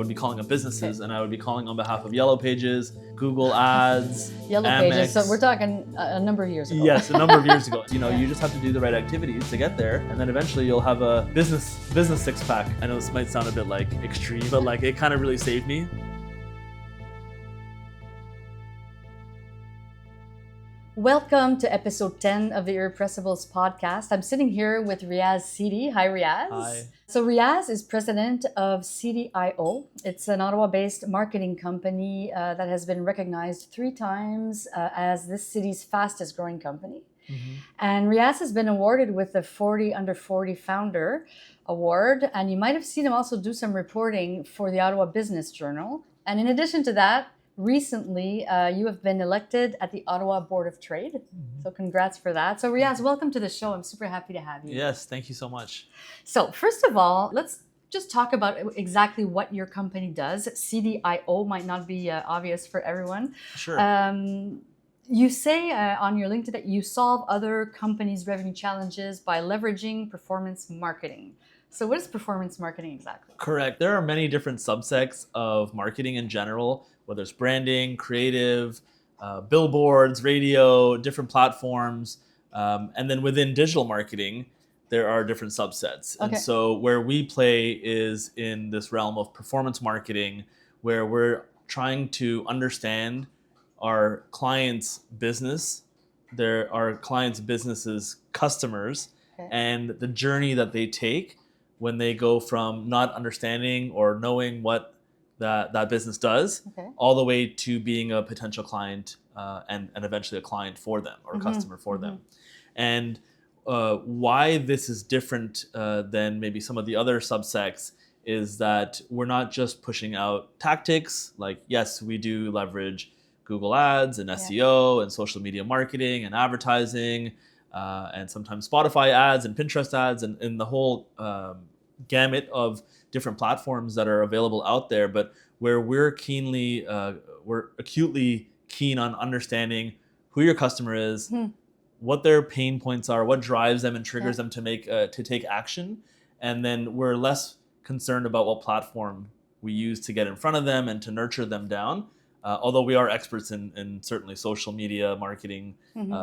would be calling up businesses, and I would be calling on behalf of Yellow Pages, Google Ads, Yellow Amex. Pages. So we're talking a number of years ago. Yes, a number of years ago. You just have to do the right activities to get there, and then eventually you'll have a business six pack. I know this might sound a bit like extreme, but like it kind of really saved me. Welcome to episode 10 of the Irrepressibles Podcast. I'm sitting here with Riaz Sidi. Hi, Riaz. Hi. So Riaz is president of Sidi.io. It's an Ottawa-based marketing company that has been recognized 3 times as this city's fastest growing company. Mm-hmm. And Riaz has been awarded with the 40 Under 40 Founder Award. And you might have seen him also do some reporting for the Ottawa Business Journal. And in addition to that, recently, you have been elected at the Ottawa Board of Trade. Mm-hmm. So congrats for that. So Riaz, welcome to the show. I'm super happy to have you. Yes, thank you so much. So first of all, let's just talk about exactly what your company does. Sidi.io might not be obvious for everyone. Sure. You say on your LinkedIn that you solve other companies' revenue challenges by leveraging performance marketing. So what is performance marketing exactly? Correct. There are many different subsects of marketing in general, whether it's branding, creative, billboards, radio, different platforms. And then within digital marketing, there are different subsets. Okay. And so where we play is in this realm of performance marketing, where we're trying to understand our clients' business, our clients' businesses' customers, and the journey that they take when they go from not understanding or knowing what that business does, all the way to being a potential client and eventually a client for them or a customer for them. And why this is different than maybe some of the other subsects is that we're not just pushing out tactics. Like, yes, we do leverage Google Ads and SEO and social media marketing and advertising and sometimes Spotify ads and Pinterest ads and the whole gamut of different platforms that are available out there, but where we're acutely keen on understanding who your customer is, what their pain points are, what drives them and triggers them to take action, and then we're less concerned about what platform we use to get in front of them and to nurture them down. Although we are experts in certainly social media marketing,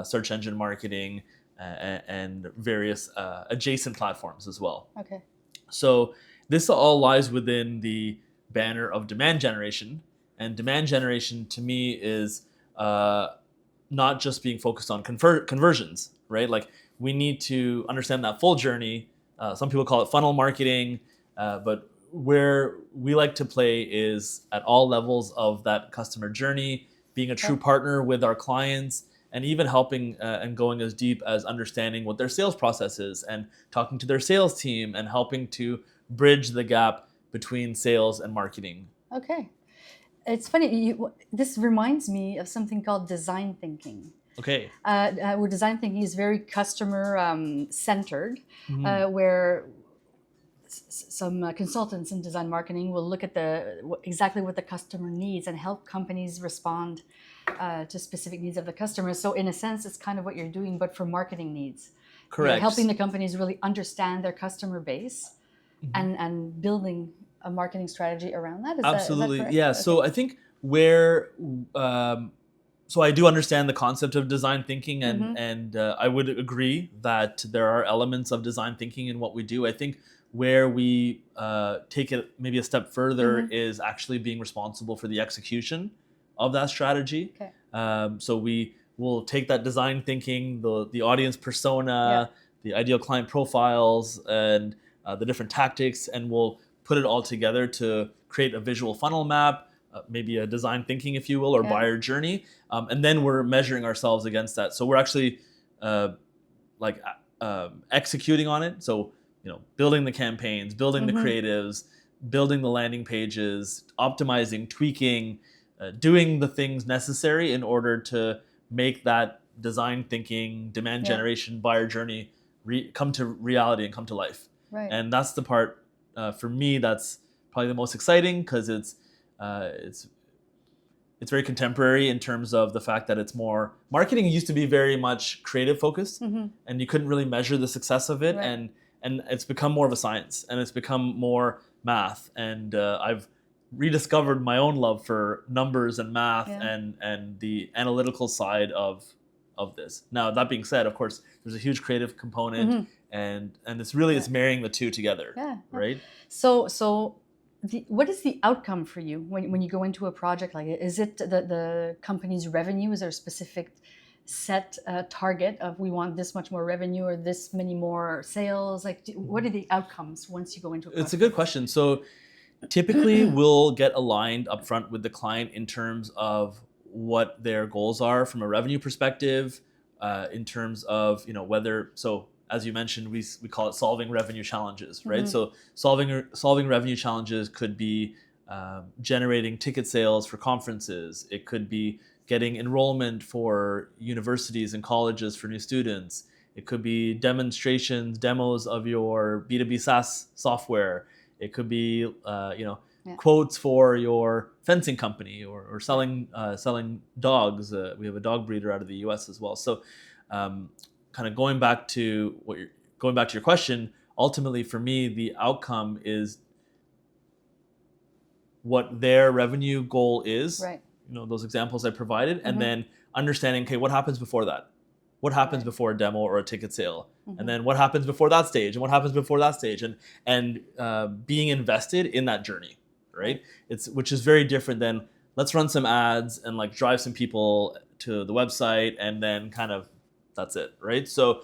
search engine marketing, and various adjacent platforms as well. Okay. So this all lies within the banner of demand generation. And demand generation to me is not just being focused on conversions, right? Like we need to understand that full journey. Some people call it funnel marketing, but where we like to play is at all levels of that customer journey, being a true partner with our clients, and even helping and going as deep as understanding what their sales process is and talking to their sales team and helping to bridge the gap between sales and marketing. Okay. It's funny, this reminds me of something called design thinking. Okay. Where design thinking is very customer centered, where some consultants in design marketing will look at exactly what the customer needs and help companies respond to specific needs of the customer. So in a sense, it's kind of what you're doing, but for marketing needs. Correct. You're helping the companies really understand their customer base and building a marketing strategy around that. Absolutely. Is that correct? Yeah. Okay. So I think so I do understand the concept of design thinking and I would agree that there are elements of design thinking in what we do. I think where we take it maybe a step further is actually being responsible for the execution of that strategy. Okay. So we will take that design thinking, the audience persona, the ideal client profiles, and the different tactics, and we'll put it all together to create a visual funnel map, maybe a design thinking, if you will, or buyer journey. And then we're measuring ourselves against that. So we're actually executing on it. So, building the campaigns, building the creatives, building the landing pages, optimizing, tweaking, doing the things necessary in order to make that design thinking, demand generation, buyer journey come to reality and come to life. Right. And that's the part for me that's probably the most exciting, because it's very contemporary in terms of the fact that it's more marketing used to be very much creative focused, and you couldn't really measure the success of it, and it's become more of a science, and it's become more math. And I've rediscovered my own love for numbers and math Yeah. and the analytical side of this. Now, that being said, of course, there's a huge creative component, and it's really it's marrying the two together, right? So what is the outcome for you when you go into a project like it? Is it the company's revenue? Is there a specific set target of we want this much more revenue or this many more sales? Like, what are the outcomes once you go into a project? It's a good question. So typically we'll get aligned upfront with the client in terms of what their goals are from a revenue perspective, in terms of, whether, so as you mentioned, we call it solving revenue challenges, right? So solving revenue challenges could be generating ticket sales for conferences. It could be getting enrollment for universities and colleges for new students. It could be demos of your B2B SaaS software. It could be, quotes for your fencing company or selling dogs. We have a dog breeder out of the U.S. as well. So, kind of going back to your question, ultimately for me, the outcome is what their revenue goal is. Right. Those examples I provided, and then understanding, okay, what happens before that? What happens before a demo or a ticket sale? And then what happens before that stage? And what happens before that stage? And being invested in that journey, right? Which is very different than let's run some ads and like drive some people to the website and then kind of that's it, right? So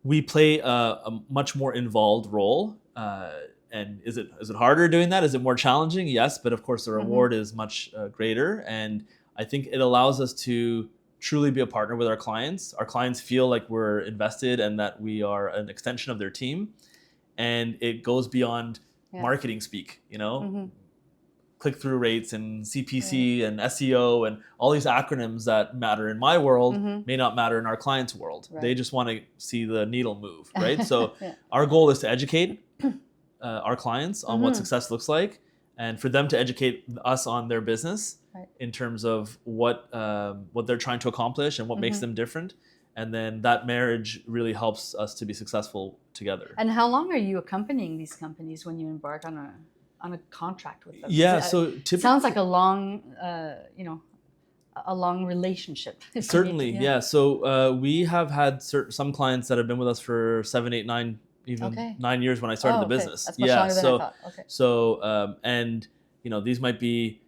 we play a much more involved role. And is it harder doing that? Is it more challenging? Yes, but of course the reward is much greater. And I think it allows us to truly be a partner with our clients. Our clients feel like we're invested and that we are an extension of their team. And it goes beyond marketing speak, click-through rates and CPC and SEO and all these acronyms that matter in my world may not matter in our clients' world. Right. They just want to see the needle move, right? So our goal is to educate our clients on what success looks like, and for them to educate us on their business in terms of what they're trying to accomplish and what makes them different. And then that marriage really helps us to be successful together. And how long are you accompanying these companies when you embark on a contract with them? Yeah, so typically, sounds like a long, a long relationship. Certainly, yeah. So we have had some clients that have been with us for 7, 8, 9, even 9 years when I started the business. That's much longer than I thought. Okay. So and these might be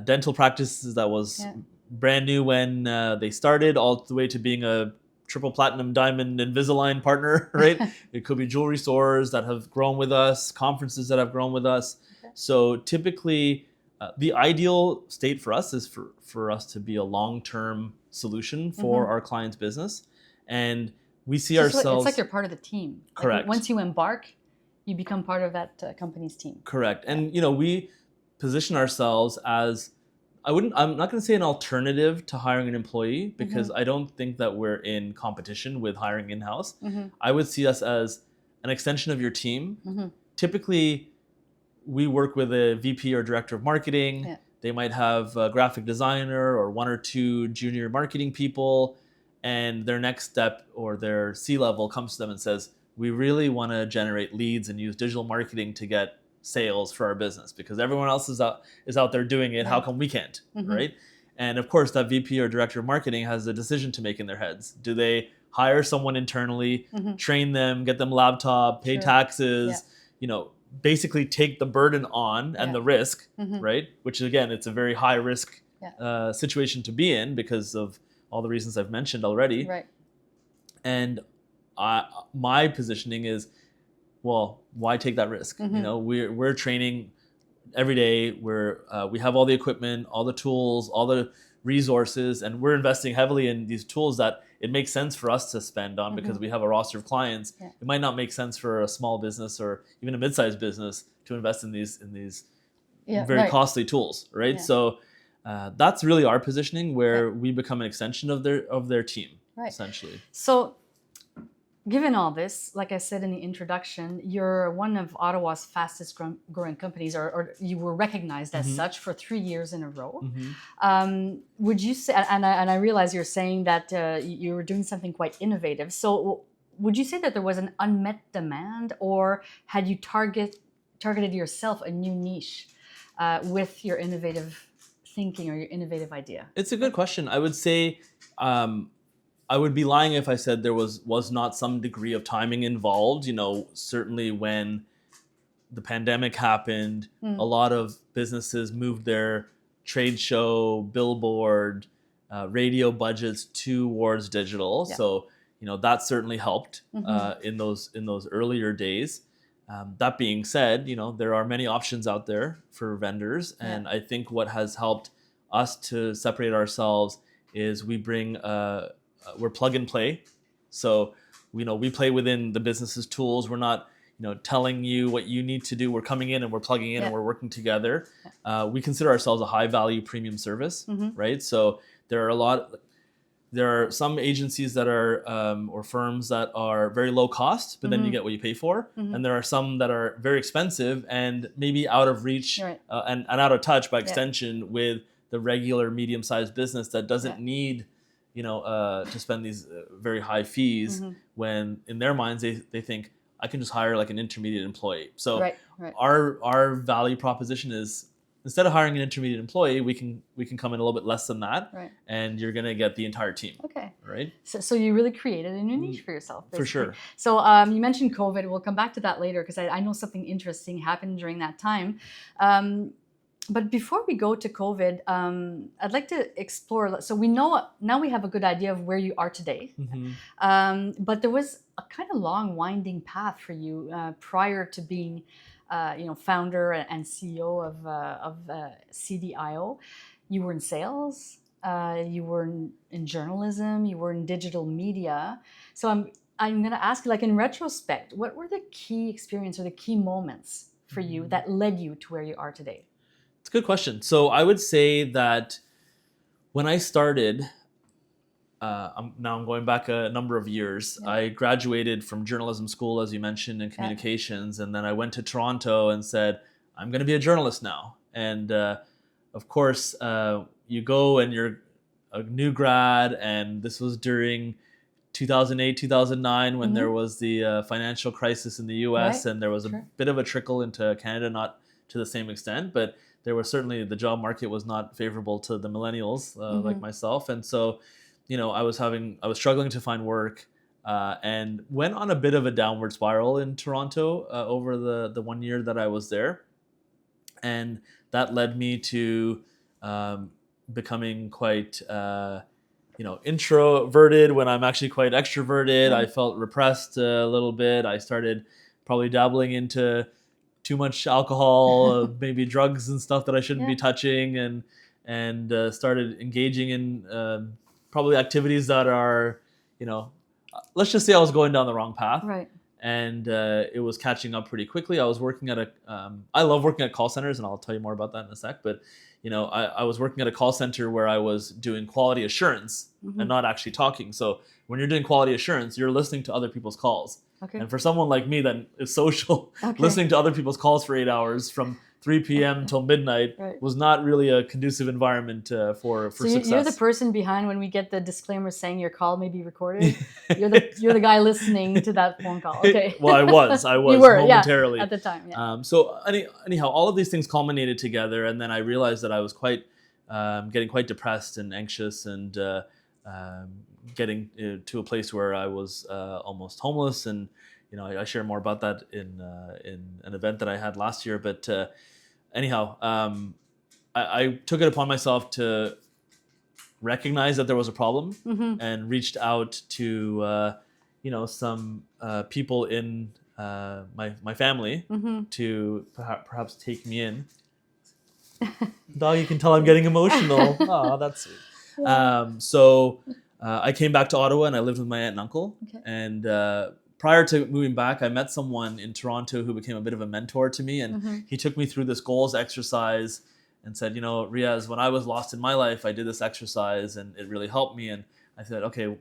dental practices that was brand new when they started, all the way to being a triple platinum diamond Invisalign partner, right? It could be jewelry stores that have grown with us, conferences that have grown with us. Okay. So typically, the ideal state for us is for us to be a long-term solution for our client's business, and we see ourselves. It's like you're part of the team. Correct. Like once you embark, you become part of that company's team. Correct, and we position ourselves as. I'm not going to say an alternative to hiring an employee, because I don't think that we're in competition with hiring in-house. I would see us as an extension of your team. Typically, we work with a VP or director of marketing. Yeah. They might have a graphic designer or 1 or 2 junior marketing people, and their next step or their C-level comes to them and says, we really want to generate leads and use digital marketing to get sales for our business, because everyone else is out there doing it. How come we can't, right? And of course, that VP or director of marketing has a decision to make in their heads. Do they hire someone internally, train them, get them laptop, pay taxes, basically take the burden on and the risk, right? Which again, it's a very high risk situation to be in because of all the reasons I've mentioned already. Right. And my positioning is, well, why take that risk? We're training every day. We have all the equipment, all the tools, all the resources, and we're investing heavily in these tools that it makes sense for us to spend on because we have a roster of clients. Yeah. It might not make sense for a small business or even a mid-sized business to invest in these very costly tools, right? Yeah. So that's really our positioning, where we become an extension of their team, essentially. So, given all this, like I said in the introduction, you're one of Ottawa's fastest growing companies, or you were recognized as such for 3 years in a row. Would you say, and I realize you're saying that you were doing something quite innovative. So would you say that there was an unmet demand, or had you targeted yourself a new niche with your innovative thinking or your innovative idea? It's a good question. I would say I would be lying if I said there was not some degree of timing involved. Certainly when the pandemic happened, a lot of businesses moved their trade show, billboard, radio budgets towards digital. Yeah. So that certainly helped in those earlier days. That being said, there are many options out there for vendors, and I think what has helped us to separate ourselves is we're plug and play. So we play within the business's tools. We're not telling you what you need to do. We're coming in and we're plugging in and we're working together. We consider ourselves a high value premium service, right? So there are some agencies that are or firms that are very low cost, but then you get what you pay for. And there are some that are very expensive and maybe out of reach and out of touch by extension with the regular medium-sized business that doesn't need to spend these very high fees when in their minds they think I can just hire like an intermediate employee. So our value proposition is instead of hiring an intermediate employee, we can come in a little bit less than that, and you're gonna get the entire team. Okay. Right. So you really created a new niche for yourself, basically. For sure. So you mentioned COVID. We'll come back to that later because I know something interesting happened during that time. But before we go to COVID, I'd like to explore. So we know now we have a good idea of where you are today. But there was a kind of long, winding path for you prior to being, founder and CEO of CDIO. You were in sales. You were in journalism. You were in digital media. So I'm going to ask you, like in retrospect, what were the key experience or the key moments for you that led you to where you are today? It's a good question. So I would say that when I started, I'm going back a number of years. I graduated from journalism school, as you mentioned, in communications, and then I went to Toronto and said, I'm going to be a journalist now. And of course, you go and you're a new grad, and this was during 2008, 2009, when there was the financial crisis in the US, and there was a bit of a trickle into Canada, not to the same extent, but there was certainly the job market was not favorable to the millennials like myself. And so, I was struggling to find work and went on a bit of a downward spiral in Toronto over the 1 year that I was there. And that led me to becoming quite, introverted when I'm actually quite extroverted. I felt repressed a little bit. I started probably dabbling into too much alcohol, maybe drugs and stuff that I shouldn't be touching, and started engaging in probably activities that are, let's just say I was going down the wrong path. Right. And it was catching up pretty quickly. I was working at I love working at call centers, and I'll tell you more about that in a sec. But, I was working at a call center where I was doing quality assurance and not actually talking. So when you're doing quality assurance, you're listening to other people's calls. Okay. And for someone like me that is social, listening to other people's calls for 8 hours from 3 p.m. till midnight was not really a conducive environment for success. So you're the person behind when we get the disclaimer saying your call may be recorded. You're the guy listening to that phone call. Okay. Well, I was you were, momentarily at the time. Yeah. So anyhow, all of these things culminated together, and then I realized that I was getting quite depressed and anxious, and getting to a place where I was almost homeless. And I share more about that in an event that I had last year. But anyhow, I took it upon myself to recognize that there was a problem and reached out to some people in my family to perhaps take me in. Dog, you can tell I'm getting emotional. Oh, that's sweet. So I came back to Ottawa and I lived with my aunt and uncle. Okay. And prior to moving back, I met someone in Toronto who became a bit of a mentor to me. And he took me through this goals exercise and said, Riaz, when I was lost in my life, I did this exercise and it really helped me. And I said, okay,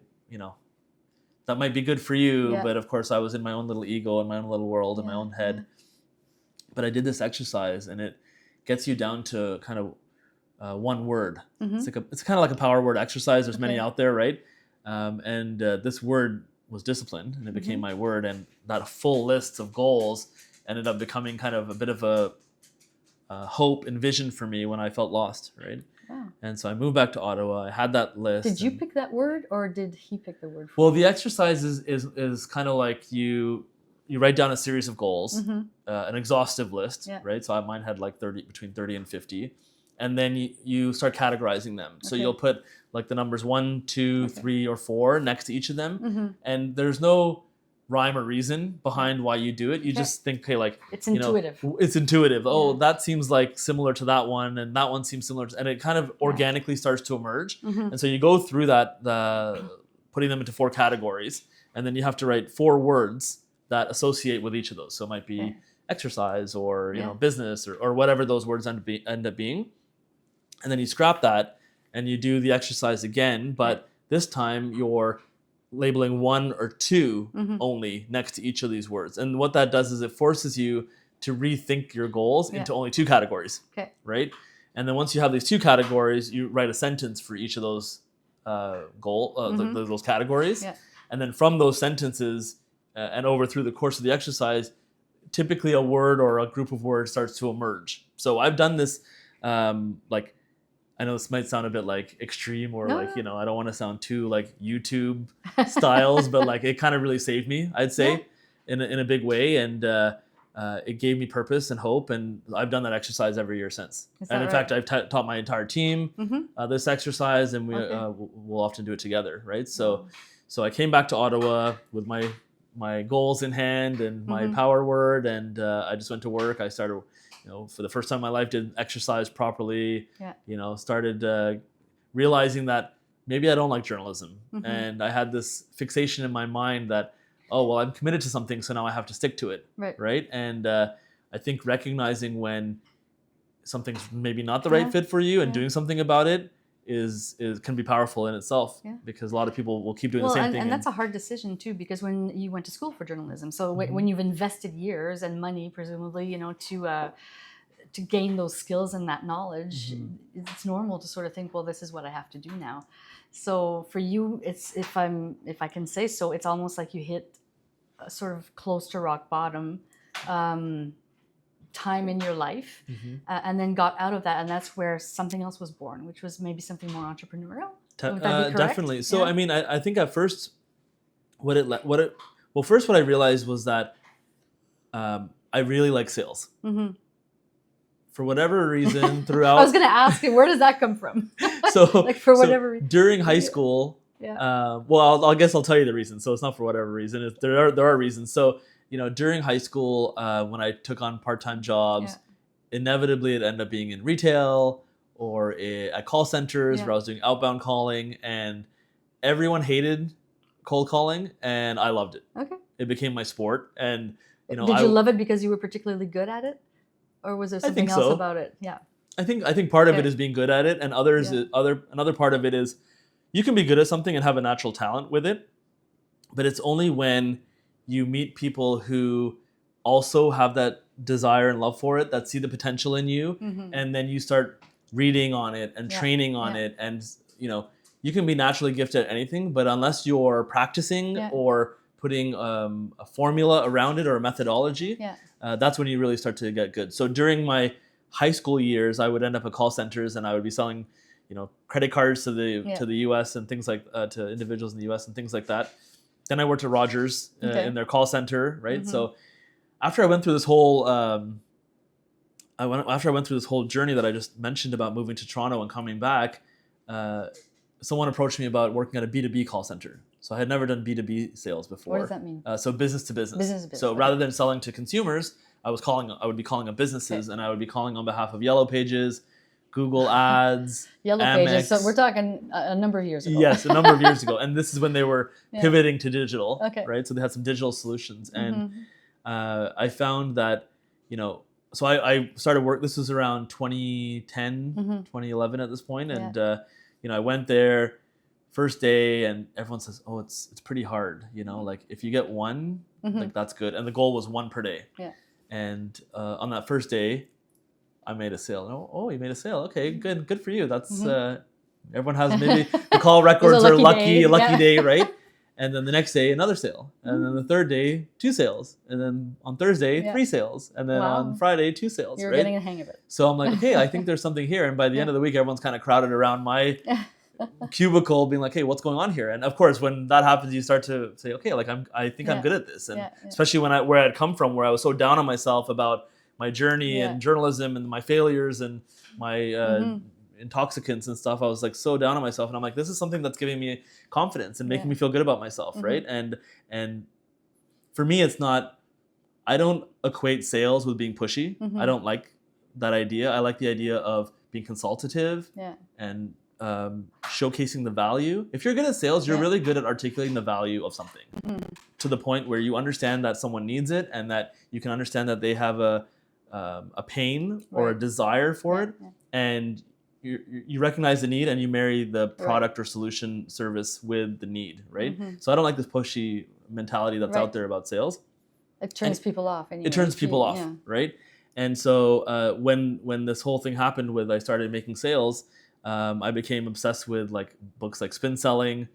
that might be good for you. Yeah. But of course, I was in my own little ego and my own little world in my own head. But I did this exercise, and it gets you down to kind of one word. It's kind of like a power word exercise. There's many out there, right? And this word was discipline, and it became my word. And that full list of goals ended up becoming kind of a bit of hope and vision for me when I felt lost, right? Wow. And so I moved back to Ottawa. I had that list. Did you pick that word, or did he pick the word? Well, the exercise is kind of like you write down a series of goals, an exhaustive list, right? So mine had like between 30 and 50. And then you start categorizing them. So you'll put like the numbers 1, 2, 3, or 4 next to each of them. And there's no rhyme or reason behind why you do it. You just think, okay, like it's intuitive. It's intuitive. Oh, that seems like similar to that one, and that one seems similar to, and it kind of organically starts to emerge. And so you go through that, putting them into 4 categories, and then you have to write 4 words that associate with each of those. So it might be exercise or business or whatever those words end up being. And then you scrap that and you do the exercise again, but this time you're labeling 1 or 2 only next to each of these words. And what that does is it forces you to rethink your goals into only 2 categories, right? And then once you have these 2 categories, you write a sentence for each of those those categories. And then from those sentences and over through the course of the exercise, typically a word or a group of words starts to emerge. So I've done this, I know this might sound a bit like extreme or I don't want to sound too like YouTube styles, but like it kind of really saved me, I'd say, in a big way. And it gave me purpose and hope. And I've done that exercise every year since. And in fact, I've taught my entire team this exercise, and we'll often do it together, right? So I came back to Ottawa with my goals in hand and my power word, and I just went to work. I started, for the first time in my life, did exercise properly. Started realizing that maybe I don't like journalism, and I had this fixation in my mind that, oh well, I'm committed to something, so now I have to stick to it, right? And I think recognizing when something's maybe not the right fit for you and doing something about it is can be powerful in itself, because a lot of people will keep doing the same thing. And that's a hard decision too, because when you went to school for journalism, so when you've invested years and money, presumably, to gain those skills and that knowledge, it's normal to sort of think, well, this is what I have to do now. So for you, it's if I can say so, it's almost like you hit a sort of close to rock bottom time in your life, and then got out of that, and that's where something else was born, which was maybe something more entrepreneurial. Would that be correct? Definitely. So I mean, I think at first, what I realized was that I really like sales. For whatever reason, throughout. I was going to ask you, where does that come from? So like for whatever reason. During high school, I guess I'll tell you the reason. So it's not for whatever reason. There are reasons. So during high school, when I took on part-time jobs, inevitably it ended up being in retail or at call centers where I was doing outbound calling, and everyone hated cold calling, and I loved it. Okay. It became my sport, and did you love it because you were particularly good at it, or was there something else about it? Yeah. I think part of it is being good at it, and another part of it is you can be good at something and have a natural talent with it, but it's only when you meet people who also have that desire and love for it, that see the potential in you, and then you start reading on it and training on it, and you can be naturally gifted at anything, but unless you're practicing or putting a formula around it or a methodology, that's when you really start to get good. So during my high school years, I would end up at call centers, and I would be selling credit cards to the US and things like to individuals in the US and things like that. Then I worked at Rogers in their call center, right? So after I went through this whole journey that I just mentioned about moving to Toronto and coming back, someone approached me about working at a B2B call center. So I had never done B2B sales before. What does that mean? So business to business. Business to business. So rather than selling to consumers, I would be calling on businesses, and I would be calling on behalf of Yellow Pages, Google Ads, Yellow Amex. Pages. So we're talking a number of years ago. Yes, a number of years ago. And this is when they were pivoting to digital, right? So they had some digital solutions. And I found that, so I started work, this was around 2010, 2011 at this point. And, I went there first day, and everyone says, oh, it's pretty hard. Like if you get one, like that's good. And the goal was 1 per day. Yeah. And on that first day, I made a sale. Oh, you made a sale. Okay, good for you. That's everyone has maybe the call records are lucky day, right? And then the next day, another sale. And then the third day, 2 sales. And then on Thursday, 3 sales. And then on Friday, 2 sales. You're right? getting a hang of it. So I'm like, okay, I think there's something here. And by the end of the week, everyone's kind of crowded around my cubicle being like, hey, what's going on here? And of course, when that happens, you start to say, okay, like I think I'm good at this. And especially where I'd come from, where I was so down on myself about my journey and journalism and my failures and my intoxicants and stuff. I was like so down on myself, and I'm like, this is something that's giving me confidence and making me feel good about myself, right? And for me, it's not. I don't equate sales with being pushy. I don't like that idea. I like the idea of being consultative and showcasing the value. If you're good at sales, you're really good at articulating the value of something to the point where you understand that someone needs it and that you can understand that they have a pain or a desire for it, and you recognize the need and you marry the product or solution service with the need, right? So I don't like this pushy mentality that's out there about sales. It turns people off. Anyway. It turns people off, right? And so when this whole thing happened with I started making sales, I became obsessed with like books like Spin Selling,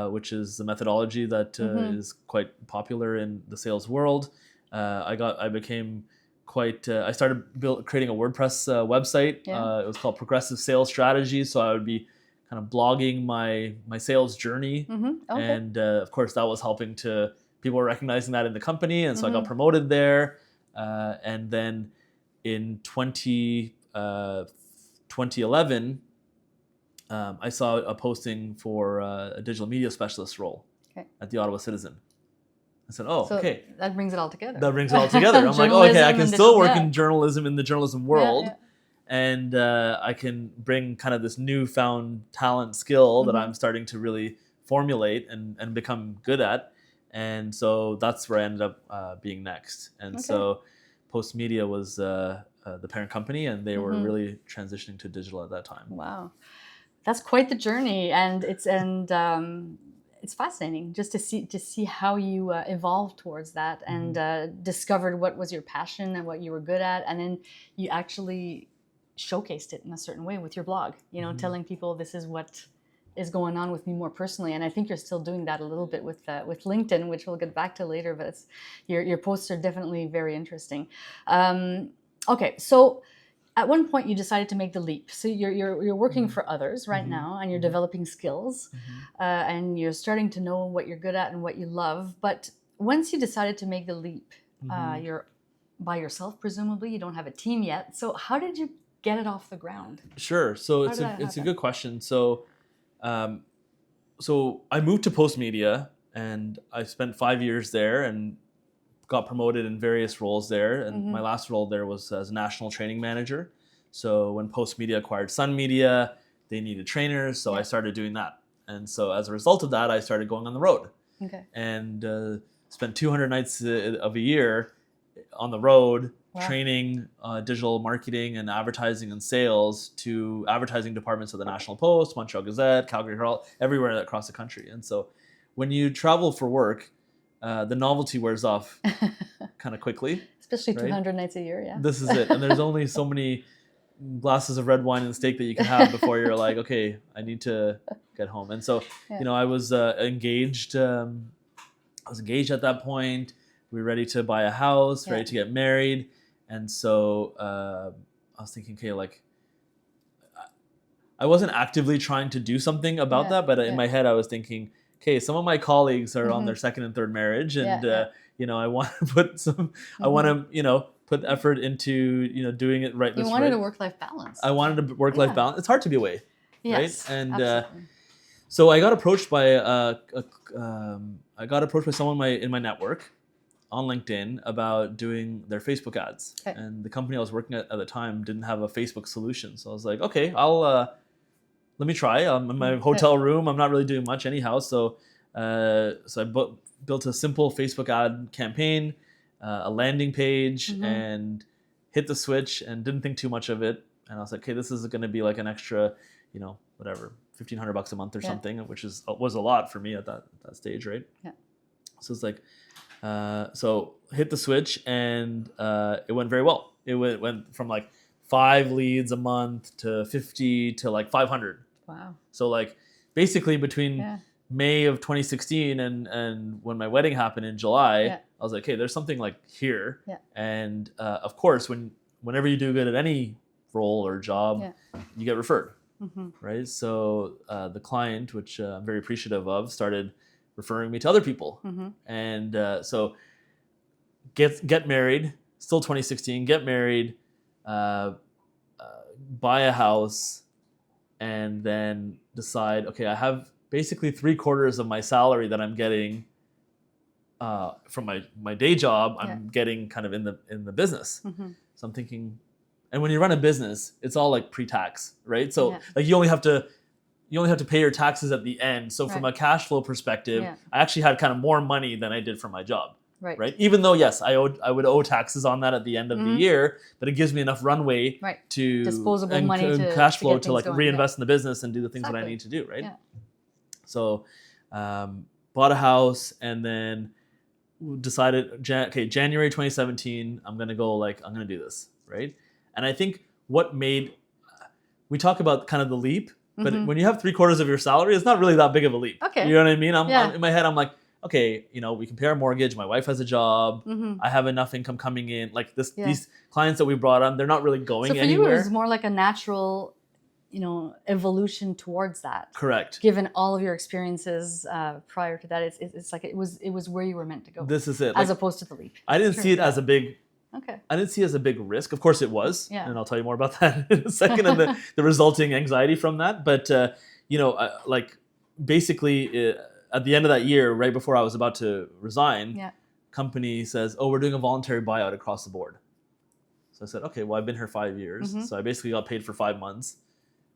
which is the methodology that is quite popular in the sales world. I became quite. I started creating a WordPress website. It was called Progressive Sales Strategy. So I would be kind of blogging my sales journey, and of course that was helping to people were recognizing that in the company, and so I got promoted there. And then in 2011, I saw a posting for a digital media specialist role at the Ottawa Citizen. I said, oh, so okay. That brings it all together. I'm like, oh, okay, I can still work in journalism in the journalism world. And I can bring kind of this newfound talent skill that I'm starting to really formulate and become good at. And so that's where I ended up being next. And so Post Media was the parent company, and they were really transitioning to digital at that time. Wow. That's quite the journey, and it's fascinating just to see how you evolved towards that and discovered what was your passion and what you were good at, and then you actually showcased it in a certain way with your blog, telling people this is what is going on with me more personally. And I think you're still doing that a little bit with LinkedIn, which we'll get back to later, but your posts are definitely very interesting. Okay, so at one point you decided to make the leap. So you're working for others right now, and you're developing skills, and you're starting to know what you're good at and what you love. But once you decided to make the leap, you're by yourself, presumably. You don't have a team yet. So how did you get it off the ground? Sure. So it's a good question. So I moved to Post Media, and I spent 5 years there and got promoted in various roles there. And my last role there was as national training manager. So when Post Media acquired Sun Media, they needed trainers. So I started doing that. And so as a result of that, I started going on the road and spent 200 nights of a year on the road, training digital marketing and advertising and sales to advertising departments of the National Post, Montreal Gazette, Calgary Herald, everywhere across the country. And so when you travel for work, the novelty wears off kind of quickly. Especially 200 nights a year, This is it. And there's only so many glasses of red wine and steak that you can have before you're like, okay, I need to get home. And so, I was engaged. I was engaged at that point. We were ready to buy a house, ready to get married. And so I was thinking, okay, like I wasn't actively trying to do something about that, but in my head I was thinking, okay, some of my colleagues are on their second and third marriage, and I want to put I want to put effort into doing it right. You wanted a work-life balance. I wanted a work-life balance. It's hard to be away, right? And absolutely. so I got approached by someone in my network on LinkedIn about doing their Facebook ads. And the company I was working at the time didn't have a Facebook solution. So I was like, okay, let me try. I'm in my hotel room. I'm not really doing much anyhow. So I built a simple Facebook ad campaign, a landing page, and hit the switch and didn't think too much of it. And I was like, okay, this is going to be like an extra, whatever, $1,500 a month or something, which was a lot for me at that stage, right? Yeah. So it's like, so hit the switch, and it went very well. It went from like 5 leads a month to 50 to like 500. Wow. So like basically between May of 2016 and when my wedding happened in July, Yeah. I was like, hey, there's something like here. Yeah. And of course, whenever you do good at any role or job, you get referred, right? So the client, which I'm very appreciative of, started referring me to other people. And so get married, still 2016, get married, buy a house, and then decide, okay, I have basically 3/4 of my salary that I'm getting from my day job. I'm getting kind of in the business. So I'm thinking, and when you run a business, it's all like pre-tax, right? So like you only have to pay your taxes at the end. So from a cash flow perspective, I actually had kind of more money than I did from my job. Right. Even though, yes, I would owe taxes on that at the end of the year, but it gives me enough runway to disposable money and cash flow to like reinvest in the business and do the things that I need to do. Right. Yeah. So, bought a house and then decided, January 2017, I'm going to do this. Right. And I think we talk about kind of the leap, but when you have 3/4 of your salary, it's not really that big of a leap. Okay. You know what I mean? I'm in my head, I'm like, okay, we can pay our mortgage. My wife has a job. I have enough income coming in. Like these clients that we brought on, they're not really going anywhere. So for you, it was more like a natural, evolution towards that. Correct. Given all of your experiences prior to that, it's like it was where you were meant to go. This is it. As opposed to the leap. I didn't see it as a big. Okay. I didn't see it as a big risk. Of course, it was, and I'll tell you more about that in a second, and the resulting anxiety from that. But basically. At the end of that year, right before I was about to resign, company says, oh, we're doing a voluntary buyout across the board. So I said, okay, well, I've been here 5 years. So I basically got paid for 5 months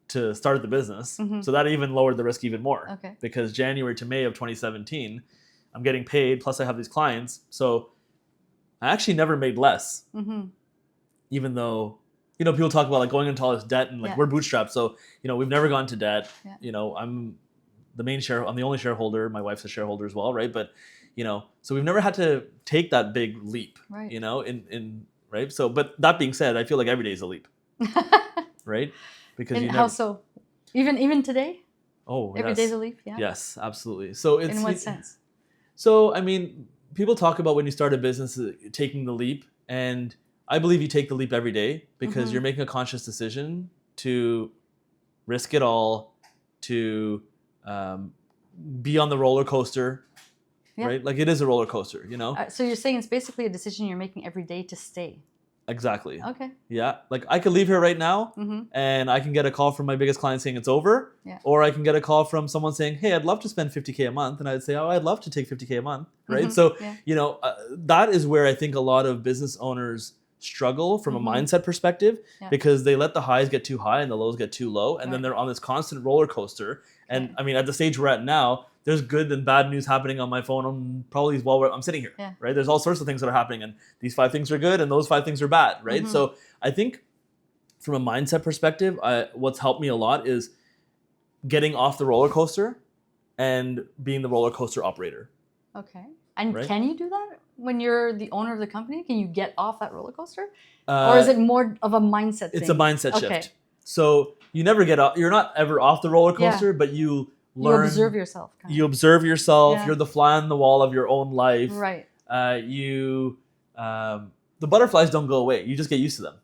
to start the business. So that even lowered the risk even more. Okay. Because January to May of 2017, I'm getting paid, plus I have these clients. So I actually never made less. Even though, people talk about like going into all this debt and like we're bootstrapped. So, we've never gone to debt. I'm the only shareholder. My wife's a shareholder as well, right? But so we've never had to take that big leap, right? Right. So, but that being said, I feel like every day is a leap, right? Because and how so? Even today? Oh, every day's a leap. Yeah. Yes, absolutely. So it's in what sense? So I mean, people talk about when you start a business taking the leap, and I believe you take the leap every day because you're making a conscious decision to risk it all, to be on the roller coaster, right? Like it is a roller coaster, So you're saying it's basically a decision you're making every day to stay. Exactly. Okay. Yeah. Like I could leave here right now and I can get a call from my biggest client saying it's over. Or I can get a call from someone saying, hey, I'd love to spend $50K a month. And I'd say, oh, I'd love to take $50K a month. Right. So, that is where I think a lot of business owners struggle from a mindset perspective because they let the highs get too high and the lows get too low. And then they're on this constant roller coaster. And I mean, at the stage we're at now, there's good and bad news happening on my phone probably while I'm sitting here, right? There's all sorts of things that are happening and these 5 things are good and those 5 things are bad, right? So I think from a mindset perspective, what's helped me a lot is getting off the roller coaster and being the roller coaster operator. Okay. And can you do that when you're the owner of the company? Can you get off that roller coaster? Or is it more of a mindset thing? It's a mindset shift. So you never get off, you're not ever off the roller coaster, but you learn. You observe yourself. You observe yourself. You're the fly on the wall of your own life. Right. The butterflies don't go away. You just get used to them.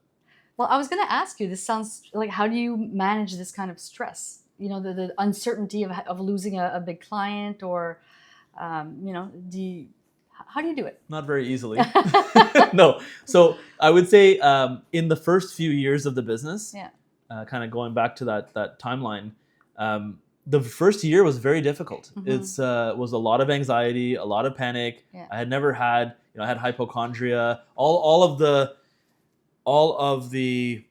Well, I was going to ask you, this sounds like, how do you manage this kind of stress? The uncertainty of losing a big client or, how do you do it? Not very easily. No. So I would say in the first few years of the business, kind of going back to that timeline, the first year was very difficult. It's was a lot of anxiety, a lot of panic. I had never had, I had hypochondria, all of the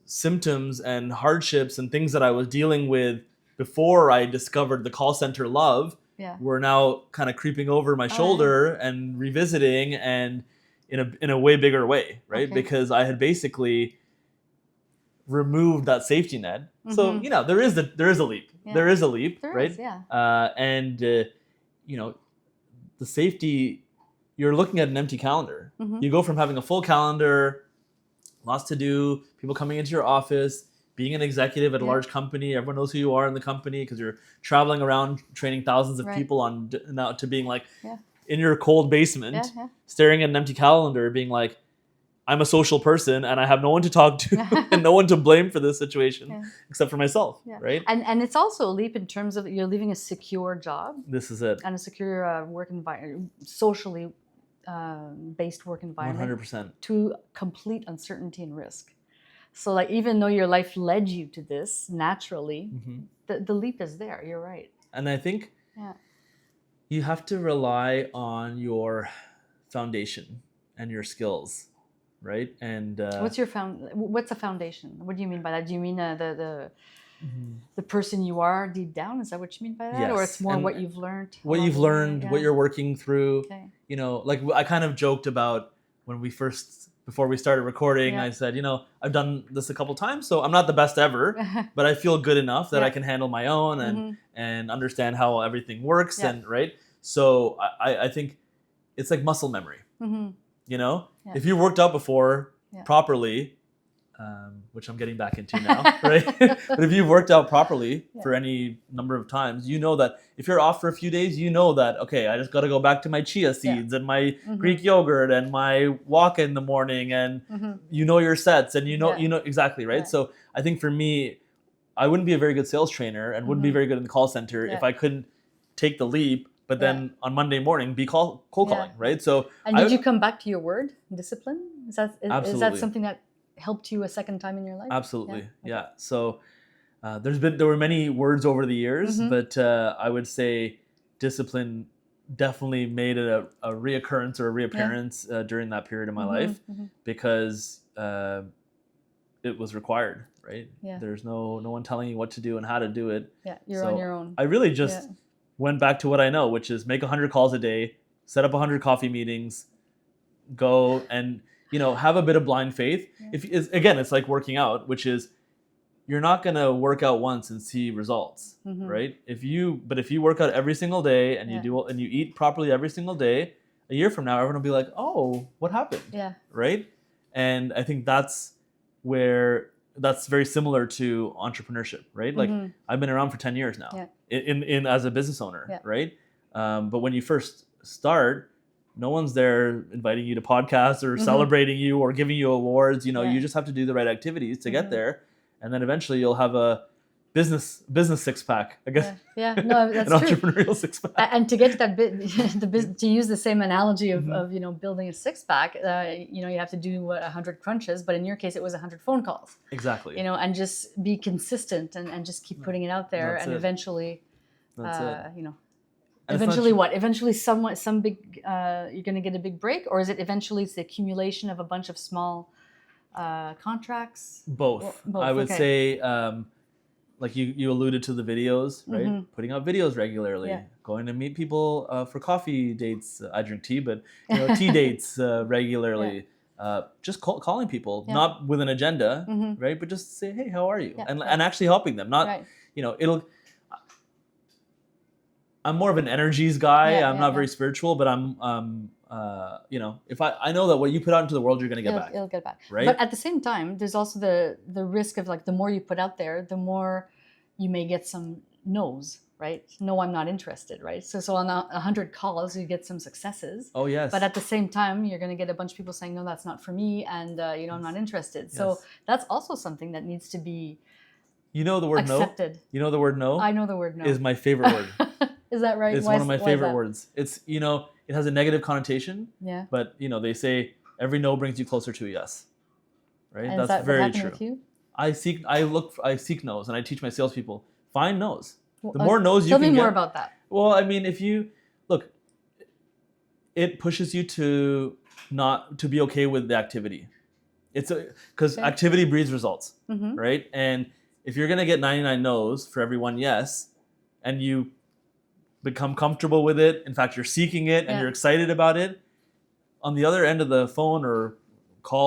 symptoms and hardships and things that I was dealing with before I discovered the call center love were now kind of creeping over my shoulder and revisiting and in a way bigger way, right? Because I had basically removed that safety net. So, there is a leap. There is a leap, right? The safety, you're looking at an empty calendar. You go from having a full calendar, lots to do, people coming into your office, being an executive at a large company. Everyone knows who you are in the company because you're traveling around training thousands of people on now to being like in your cold basement, staring at an empty calendar, being like, I'm a social person and I have no one to talk to and no one to blame for this situation except for myself, right? And it's also a leap in terms of you're leaving a secure job. This is it. And a secure work environment, socially based work environment 100%. to complete uncertainty and risk. So like even though your life led you to this naturally, the leap is there. You're right. And I think you have to rely on your foundation and your skills. Right. And what's a foundation? What do you mean by that? Do you mean the person you are deep down? Is that what you mean by that? Yes. Or it's more and what you've learned? What you've learned, what you're working through. Okay. You know, like I kind of joked about when before we started recording, I said, you know, I've done this a couple times, so I'm not the best ever, but I feel good enough that I can handle my own and understand how everything works. And right. So I think it's like muscle memory. You know, if you worked out before properly, which I'm getting back into now, right? But if you've worked out properly for any number of times, you know that if you're off for a few days, you know that, okay, I just got to go back to my chia seeds and my Greek yogurt and my walk in the morning and you know your sets and you know exactly, right? So I think for me, I wouldn't be a very good sales trainer and wouldn't be very good in the call center if I couldn't take the leap. But then on Monday morning, be cold calling, right? So, did you come back to your word, discipline? Is that something that helped you a second time in your life? Absolutely, yeah. So, there were many words over the years, but I would say discipline definitely made it a reoccurrence or a reappearance during that period of my life because it was required, right? Yeah. There's no one telling you what to do and how to do it. Yeah, you're on your own. I really just went back to what I know, which is make 100 calls a day, set up 100 coffee meetings, go and, you know, have a bit of blind faith. It's like working out, which is you're not going to work out once and see results, right? If you work out every single day and you eat properly every single day, a year from now, everyone will be like, oh, what happened? Yeah. Right. And I think that's very similar to entrepreneurship, right? Like I've been around for 10 years now in as a business owner, right? But when you first start, no one's there inviting you to podcasts or celebrating you or giving you awards. You know, you just have to do the right activities to get there. And then eventually you'll have a business six pack, I guess. No, that's an true. Entrepreneurial six pack. And to get to that bit, to use the same analogy of you know, building a six pack, you know, you have to do 100 crunches, but in your case, it was 100 phone calls. Exactly. You know, and just be consistent and just keep putting it out there, eventually, you know. And eventually what? Eventually some big, you're going to get a big break, or is it eventually it's the accumulation of a bunch of small contracts? Both. I would say, like you alluded to the videos, right? Putting out videos regularly, going to meet people for coffee dates. I drink tea, but you know, tea dates regularly. Just calling people, not with an agenda, right? But just say, hey, how are you? And actually helping them. Not, you know, I'm more of an energies guy. I'm not very spiritual, but I'm you know, if I know that what you put out into the world, you're going to get back. It'll get back. Right. But at the same time, there's also the risk of like, the more you put out there, the more you may get some no's, right? No, I'm not interested, right? So on 100 calls, you get some successes. Oh, yes. But at the same time, you're going to get a bunch of people saying, no, that's not for me. And, you know, I'm not interested. So that's also something that needs to be accepted. No? You know the word no? I know the word no. Is my favorite word. Is that right? It's one of my favorite words. It's, you know, it has a negative connotation. Yeah. But, you know, they say every no brings you closer to a yes. Right? And that's very true. With you? I seek no's, and I teach my salespeople, find no's. The more no's you can get. Tell me more about that. Well, I mean, if you look, it pushes you to be okay with the activity. It's because activity breeds results, right? And if you're gonna get 99 no's for every one yes, and you become comfortable with it, in fact, you're seeking it and you're excited about it, on the other end of the phone or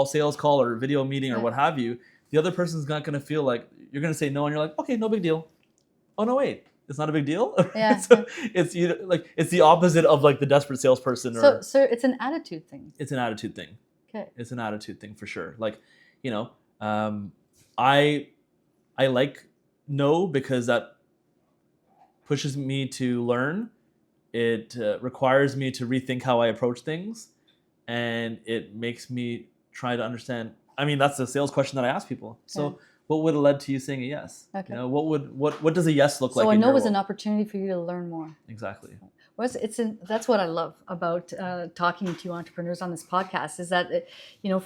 sales call or video meeting or what have you, the other person's not going to feel like you're going to say no, and you're like, okay, no big deal. Oh no, wait, it's not a big deal. Yeah. So it's it's the opposite of like the desperate salesperson. So it's an attitude thing. It's an attitude thing. Okay. It's an attitude thing for sure. Like, you know, I like no because that pushes me to learn. It requires me to rethink how I approach things, and it makes me try to understand. I mean, that's the sales question that I ask people. So, what would have led to you saying a yes? Okay. You know, what does a yes look like? So a in no your is role? an opportunity for you to learn more. Exactly. Well, that's what I love about talking to entrepreneurs on this podcast is that,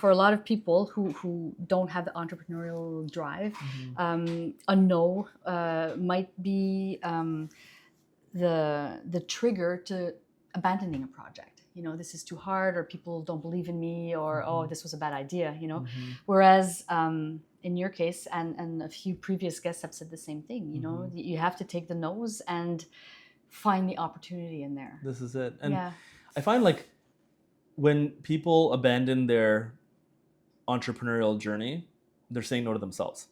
for a lot of people who don't have the entrepreneurial drive, a no might be the trigger to abandoning a project. This is too hard, or people don't believe in me, or oh, this was a bad idea. Whereas in your case, and a few previous guests have said the same thing. You have to take the no's and find the opportunity in there. This is it. And I find like when people abandon their entrepreneurial journey, they're saying no to themselves.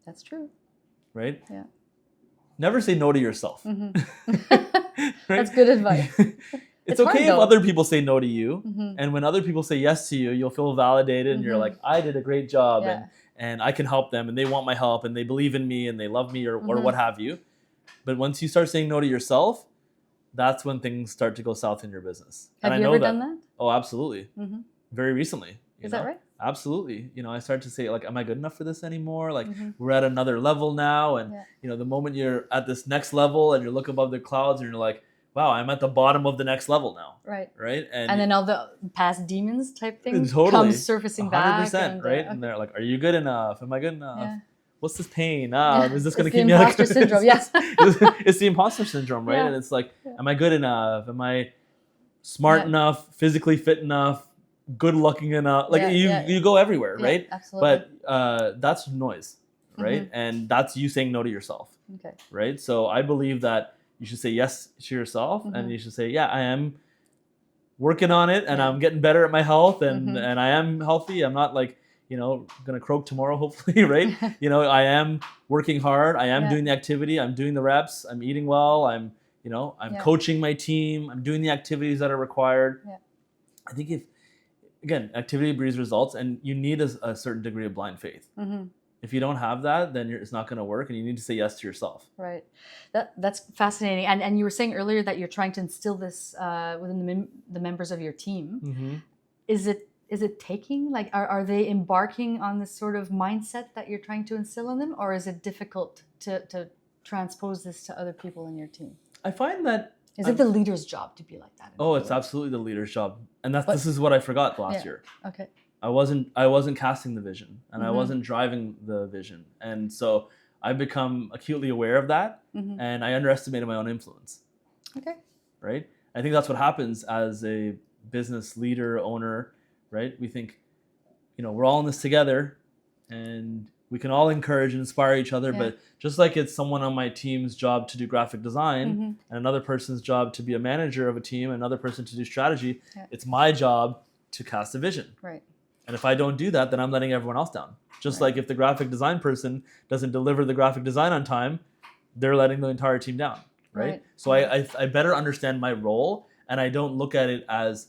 That's true. Right? Yeah. Never say no to yourself. Right? That's good advice. It's okay if other people say no to you. And when other people say yes to you, you'll feel validated and you're like, I did a great job and I can help them and they want my help and they believe in me and they love me or what have you. But once you start saying no to yourself, that's when things start to go south in your business. Have you ever done that? Oh, absolutely. Very recently. Is that right? Absolutely. I started to say, like, am I good enough for this anymore? Like, we're at another level now. And, the moment you're at this next level and you look above the clouds and you're like, wow, I'm at the bottom of the next level now. Right. Right. And then all the past demons type things totally come surfacing 100%, back. 100%, right? And they're like, are you good enough? Am I good enough? Yeah. What's this pain? Is this going to It's keep the me out of imposter syndrome, yes. It's the imposter syndrome, right? Yeah. And it's like, am I good enough? Am I smart enough? Physically fit enough? Good looking enough? Like you go everywhere, right? Absolutely. But that's noise, right? And that's you saying no to yourself, okay. right? So I believe that you should say yes to yourself, and you should say, yeah, I am working on it, and I'm getting better at my health, and I am healthy. I'm not like, gonna croak tomorrow, hopefully, right? I am working hard. I am doing the activity. I'm doing the reps. I'm eating well. I'm coaching my team. I'm doing the activities that are required. Yeah. I think again, activity breeds results, and you need a certain degree of blind faith. If you don't have that, then it's not going to work, and you need to say yes to yourself. Right. That's fascinating. And you were saying earlier that you're trying to instill this within the members of your team. Is it taking, like, are they embarking on this sort of mindset that you're trying to instill in them, or is it difficult to transpose this to other people in your team? I find that is it the leader's job to be like that? Oh, it's absolutely the leader's job, and this is what I forgot last year. Okay. I wasn't casting the vision, and I wasn't driving the vision, and so I've become acutely aware of that, and I underestimated my own influence. Okay. Right. I think that's what happens as a business leader, owner. Right. We think, we're all in this together, and we can all encourage and inspire each other. But just like it's someone on my team's job to do graphic design, and another person's job to be a manager of a team, another person to do strategy, it's my job to cast a vision. Right. And if I don't do that, then I'm letting everyone else down. Just like if the graphic design person doesn't deliver the graphic design on time, they're letting the entire team down. Right. So I better understand my role, and I don't look at it as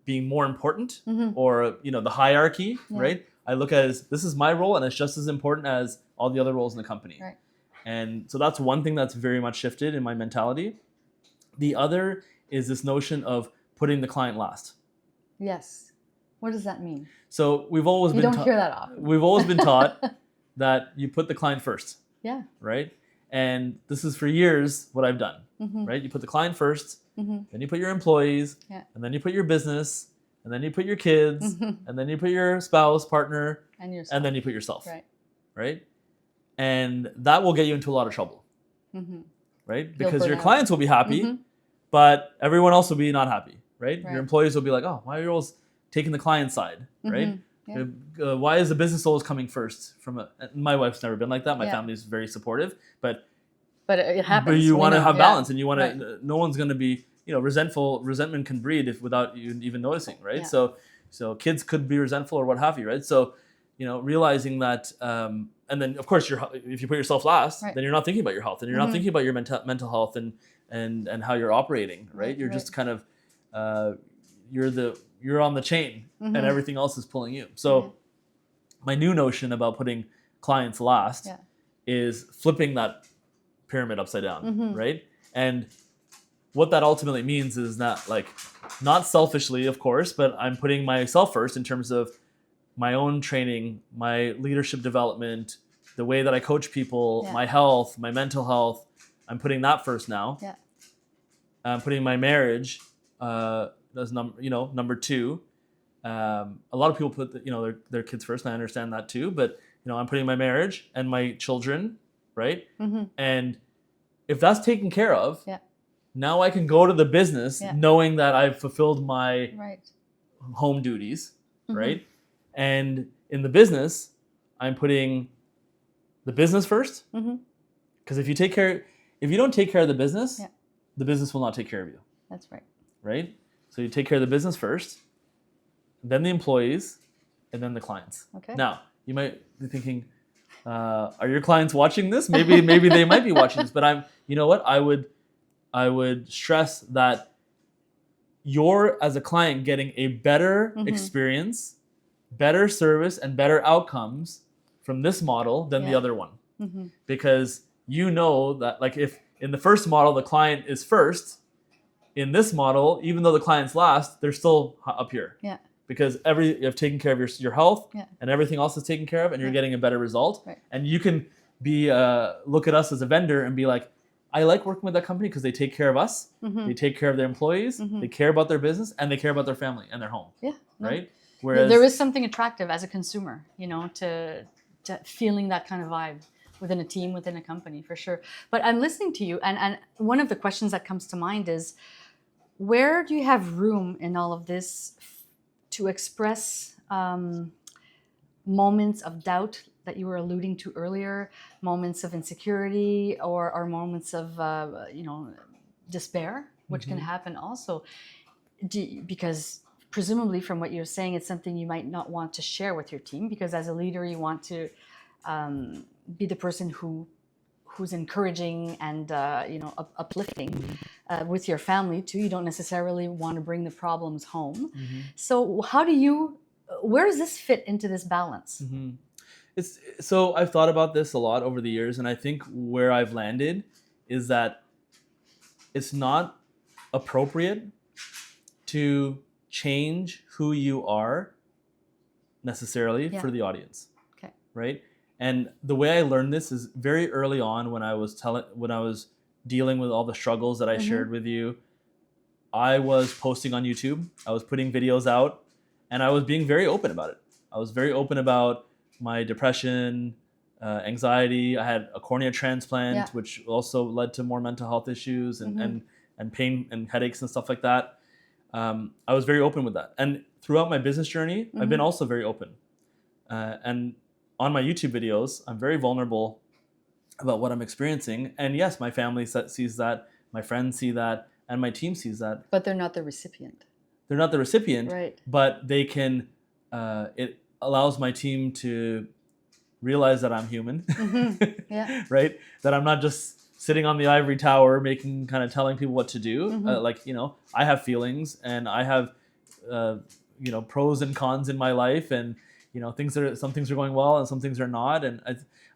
being more important or the hierarchy. Right. I look at it as, this is my role, and it's just as important as all the other roles in the company. Right. And so that's one thing that's very much shifted in my mentality. The other is this notion of putting the client last. Yes. What does that mean? So we've always been hear that often. We've always been taught that you put the client first. Yeah. Right. And this is for years what I've done. Right. You put the client first, then you put your employees, and then you put your business, and then you put your kids, and then you put your spouse, partner, and then you put yourself. Right. Right. And that will get you into a lot of trouble. Right. Because your clients will be happy, but everyone else will be not happy. Right. Your employees will be like, oh, why are you always taking the client side? Right. Why is the business always coming first? My wife's never been like that. My family's very supportive, but it happens. But you want to have balance, and you want to. No one's going to be, resentful. Resentment can breed without you even noticing, right? So kids could be resentful or what have you, right? So, realizing that, and then of course if you put yourself last, then you're not thinking about your health, and you're not thinking about your mental health and how you're operating, right? You're just kind of you're on the chain, and everything else is pulling you. So my new notion about putting clients last Yeah. is flipping that pyramid upside down, Mm-hmm. right? And what that ultimately means is not selfishly, of course, but I'm putting myself first in terms of my own training, my leadership development, the way that I coach people, Yeah. my health, my mental health. I'm putting that first now. Yeah. I'm putting my marriage as number two. A lot of people put their kids first, and I understand that too. But I'm putting my marriage and my children, right? Mm-hmm. And if that's taken care of, Yeah. now I can go to the business Yeah. knowing that I've fulfilled my Right. home duties, Mm-hmm. right? And in the business, I'm putting the business first. Mm-hmm. Because if you don't take care of the business, Yeah. the business will not take care of you, That's right. right? So you take care of the business first, then the employees, and then the clients. Okay. Now, you might be thinking, are your clients watching this? Maybe they might be watching this, but you know what? I would stress that you're, as a client, getting a better Mm-hmm. experience, better service, and better outcomes from this model than the Yeah. other one. Mm-hmm. Because you know that, like, if in the first model the client is first, in this model, even though the client's last, they're still up here. Yeah. Because you've taken care of your health, Yeah. and everything else is taken care of, and you're Yeah. getting a better result. Right. And you can look at us as a vendor and be like, I like working with that company because they take care of us, Mm-hmm. they take care of their employees, Mhm. they care about their business, and they care about their family and their home, Yeah. No. right? Whereas There is something attractive as a consumer, to feeling that kind of vibe within a team, within a company, for sure. But I'm listening to you, and one of the questions that comes to mind is, where do you have room in all of this to express moments of doubt that you were alluding to earlier, moments of insecurity, or moments of despair, which can Mhm. happen also, because presumably from what you're saying, it's something you might not want to share with your team, because as a leader you want to be the person who's encouraging and uplifting with your family too. You don't necessarily want to bring the problems home. Mhm. So where does this fit into this balance? Mhm. So I've thought about this a lot over the years, and I think where I've landed is that it's not appropriate to change who you are necessarily Yeah. for the audience. Okay. Right? And the way I learned this is very early on when I was dealing with all the struggles that I Mhm. shared with you. I was posting on YouTube. I was putting videos out, and I was being very open about it. I was very open about my depression, anxiety. I had a cornea transplant, Yeah. which also led to more mental health issues and, Mhm. and pain and headaches and stuff like that. I was very open with that. And throughout my business journey, I've been Mhm. also very open. And on my YouTube videos, I'm very vulnerable about what I'm experiencing. And yes, my family sees that, my friends see that, and my team sees that. But they're not the recipient. They're not the recipient, Right. but they can, it allows my team to realize that I'm human, Mhm. Yeah. right? That I'm not just sitting on the ivory tower telling people what to do. Mhm. I have feelings, and I have, pros and cons in my life, and some things are going well and some things are not. And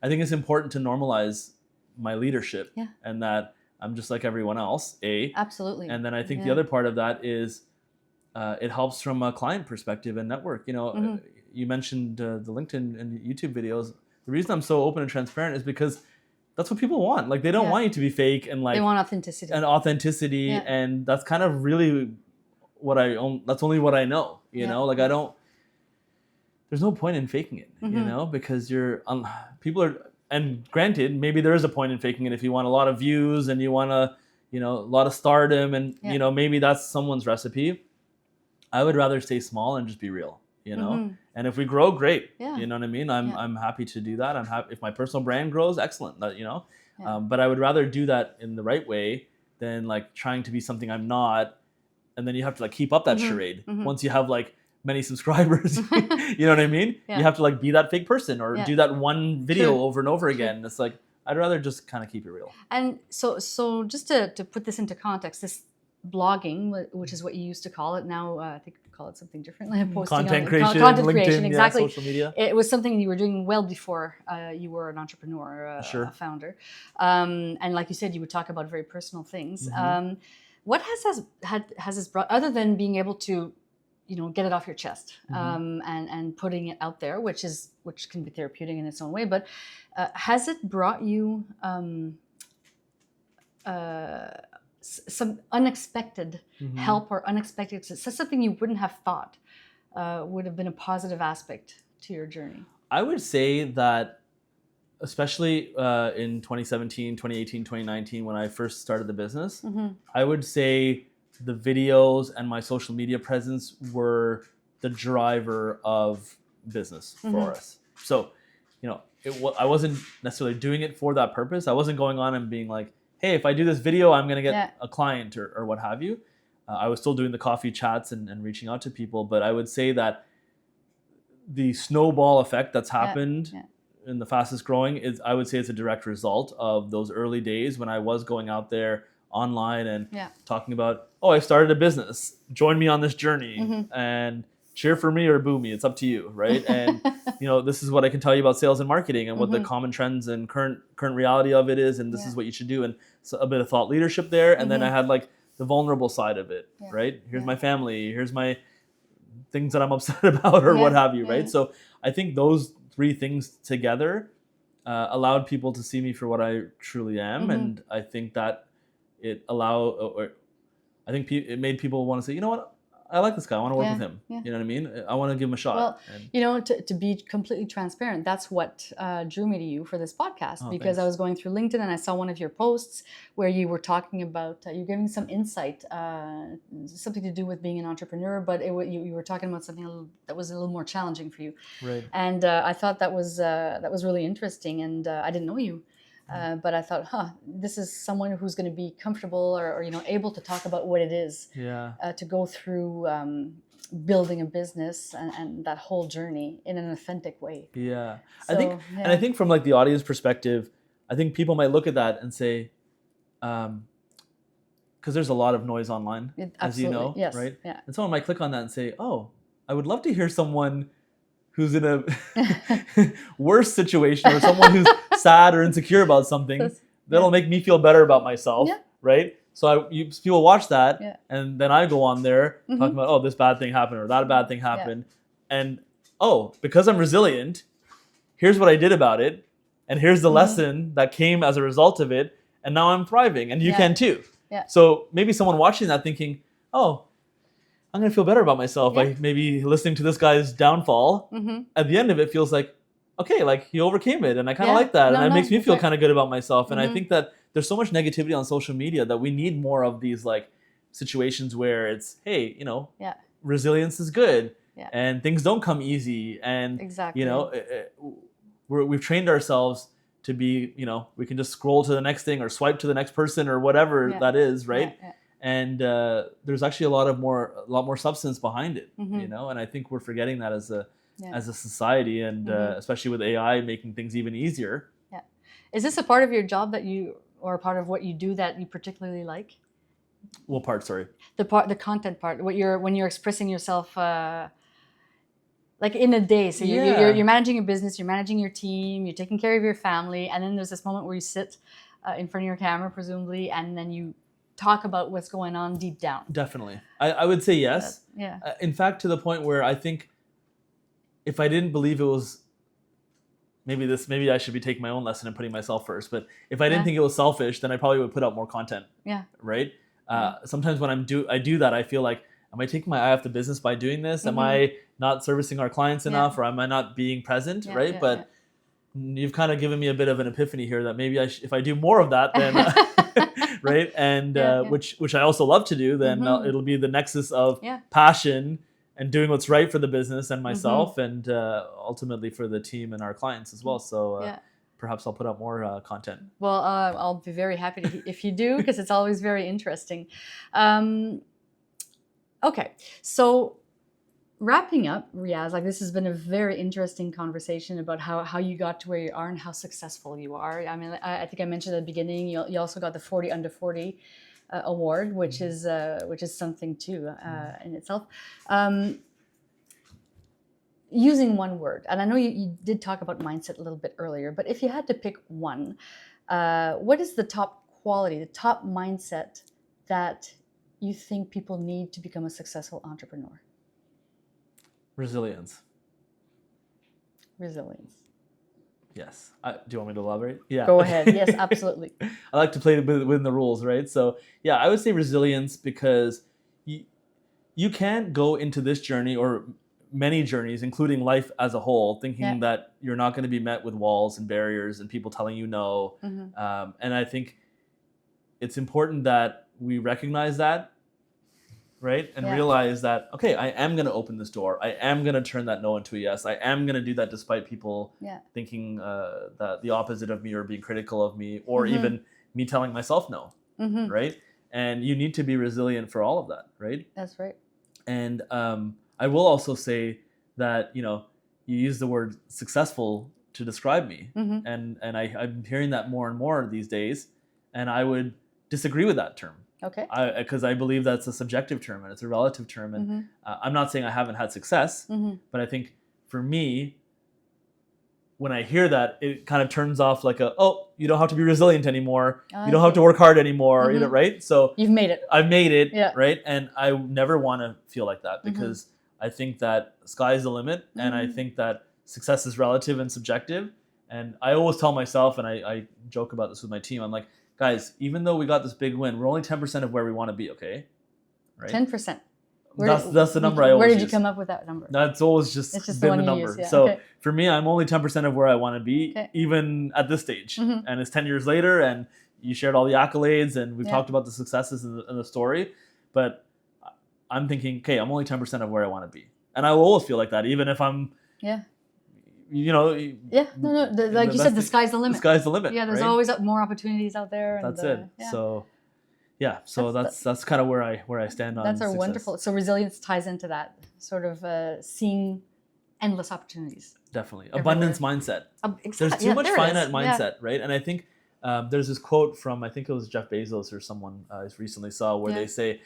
I think it's important to normalize my leadership. Yeah. And that I'm just like everyone else, Absolutely. and then I think the Yeah. other part of that is it helps from a client perspective and network. Mhm. You mentioned the LinkedIn and YouTube videos. The reason I'm so open and transparent is because that's what people want. Like, they don't Yeah. want you to be fake and They want authenticity. authenticity. Yeah. And that's kind of really what that's only what I know, Yeah. I don't, there's no point in faking it, Mhm. because people are, and granted, maybe there is a point in faking it if you want a lot of views and you want a lot of stardom, and Yeah. maybe that's someone's recipe. I would rather stay small and just be real, Mhm. and if we grow, great. Yeah. You know what I mean? Yeah. I'm happy to do that. I'm happy if my personal brand grows, excellent. Yeah. But I would rather do that in the right way than like trying to be something I'm not, and then you have to like keep up that Mhm. charade. Mhm. Once you have like many subscribers, you know what I mean? Yeah. You have to like be that fake person or Yeah. do that one video True. over and over True. again. It's like, I'd rather just kind of keep it real. And so just to put this into context, this blogging, which is what you used to call it, now I think call it something different, like posting Content on creation, content LinkedIn, creation, exactly. yeah, social media. It was something you were doing well before you were an entrepreneur, Sure. a founder. And like you said, you would talk about very personal things. What has this brought, other than being able to, get it off your chest, and putting it out there, which can be therapeutic in its own way, but has it brought you some unexpected help or unexpected success, something you wouldn't have thought would have been a positive aspect to your journey? I would say that, especially in 2017, 2018, 2019, when I first started the business, I would say the videos and my social media presence were the driver of business for us. So, I wasn't necessarily doing it for that purpose. I wasn't going on and being like, hey, if I do this video, I'm going to get a client or what have you. I was still doing the coffee chats and reaching out to people. But I would say that the snowball effect that's happened in the fastest growing I would say it's a direct result of those early days when I was going out there online and talking about, I started a business. Join me on this journey and cheer for me or boo me. It's up to you, right? And this is what I can tell you about sales and marketing and what the common trends and current reality of it is, and this is what you should do, and so a bit of thought leadership there. And then I had like the vulnerable side of it, right? Here's my family. Here's my things that I'm upset about or what have you, right? So I think those three things together allowed people to see me for what I truly am, and I think that it made people want to say, you know what? I like this guy. I want to work with him. You know what I mean? I want to give him a shot. Well, to be completely transparent, that's what drew me to you for this podcast, because thanks. I was going through LinkedIn and I saw one of your posts where you were talking about, you're giving some insight, something to do with being an entrepreneur, but you were talking about something that was a little more challenging for you. Right. And I thought that was really interesting, and I didn't know you. But I thought, this is someone who's going to be comfortable or able to talk about what it is to go through building a business and that whole journey in an authentic way. Yeah. So, and I think from like the audience perspective, I think people might look at that and say, because there's a lot of noise online, as you know, right? Yeah. And someone might click on that and say, I would love to hear someone who's in a worse situation or someone who's sad or insecure about something that'll make me feel better about myself, right? So people watch that, and then I go on there talking about, this bad thing happened or that bad thing happened, and because I'm resilient, here's what I did about it, and here's the lesson that came as a result of it, and now I'm thriving, and you can too. Yeah. So maybe someone watching that thinking, I'm going to feel better about myself by maybe listening to this guy's downfall. At the end of it feels like, okay, like he overcame it, and I kind of like that, and it makes me feel kind of good about myself. And I think that there's so much negativity on social media that we need more of these like situations where it's, hey, resilience is good, and things don't come easy, and we've trained ourselves to be, we can just scroll to the next thing or swipe to the next person or whatever that is, right? And there's actually a lot more substance behind it, and I think we're forgetting that as a society, and especially with AI making things even easier. Yeah, is this a part of your job or a part of what you do that you particularly like? What part? Sorry. The content part. When you're expressing yourself, like in a day. So you're managing a business, you're managing your team, you're taking care of your family, and then there's this moment where you sit in front of your camera, presumably, and then you talk about what's going on deep down. Definitely. I would say yes. Yeah. In fact, to the point where I think if I didn't believe it was, maybe I should be taking my own lesson and putting myself first, but if I didn't think it was selfish, then I probably would put out more content. Yeah. Right? Sometimes when I do that, I feel like, am I taking my eye off the business by doing this? Am I not servicing our clients enough, or am I not being present? Right? But you've kind of given me a bit of an epiphany here that maybe if I do more of that, then right, and which I also love to do, then it'll be the nexus of passion and doing what's right for the business and myself, and ultimately for the team and our clients as well. So perhaps I'll put out more content. Well, I'll be very happy if you do, because it's always very interesting. Okay, so wrapping up, Riaz, like this has been a very interesting conversation about how you got to where you are and how successful you are. I mean, I think I mentioned at the beginning, you also got the 40 under 40 award, which is something too in itself. Using one word, and I know you did talk about mindset a little bit earlier, but if you had to pick one, what is the top quality, the top mindset that you think people need to become a successful entrepreneur? Resilience. Yes. Do you want me to elaborate? Yeah. Go ahead. Yes, absolutely. I like to play within the rules, right? So yeah, I would say resilience, because you can't go into this journey or many journeys, including life as a whole, thinking that you're not going to be met with walls and barriers and people telling you no. And I think it's important that we recognize that, right? And realize that, okay, I am going to open this door. I am going to turn that no into a yes. I am going to do that despite people thinking that the opposite of me or being critical of me, or even me telling myself no, right? And you need to be resilient for all of that, right? That's right. And I will also say that, you use the word successful to describe me. And I'm hearing that more and more these days. And I would disagree with that term. Okay. Because I believe that's a subjective term and it's a relative term. And I'm not saying I haven't had success, but I think for me, when I hear that, it kind of turns off like you don't have to be resilient anymore. You don't have to work hard anymore, right? So you've made it. I've made it, right? And I never want to feel like that, because I think that sky's the limit, and I think that success is relative and subjective. And I always tell myself, and I joke about this with my team, I'm like, guys, even though we got this big win, we're only 10% of where we want to be, okay? Right? 10%. That's the number I always use. Where did you come up with that number? That's always just been the number. Yeah, so for me, I'm only 10% of where I want to be, even at this stage. And it's 10 years later, and you shared all the accolades, and we've talked about the successes in the story. But I'm thinking, okay, I'm only 10% of where I want to be. And I will always feel like that, even if I'm, like you said, the sky's the limit. The sky's the limit. Yeah, there's always more opportunities out there. And, that's it. Yeah. So that's kind of where I stand on. That's success. Wonderful. So resilience ties into that sort of seeing endless opportunities. Definitely. Abundance mindset. Exactly. There's too much finite mindset, right? And I think there's this quote from, I think it was Jeff Bezos or someone I recently saw, where they say,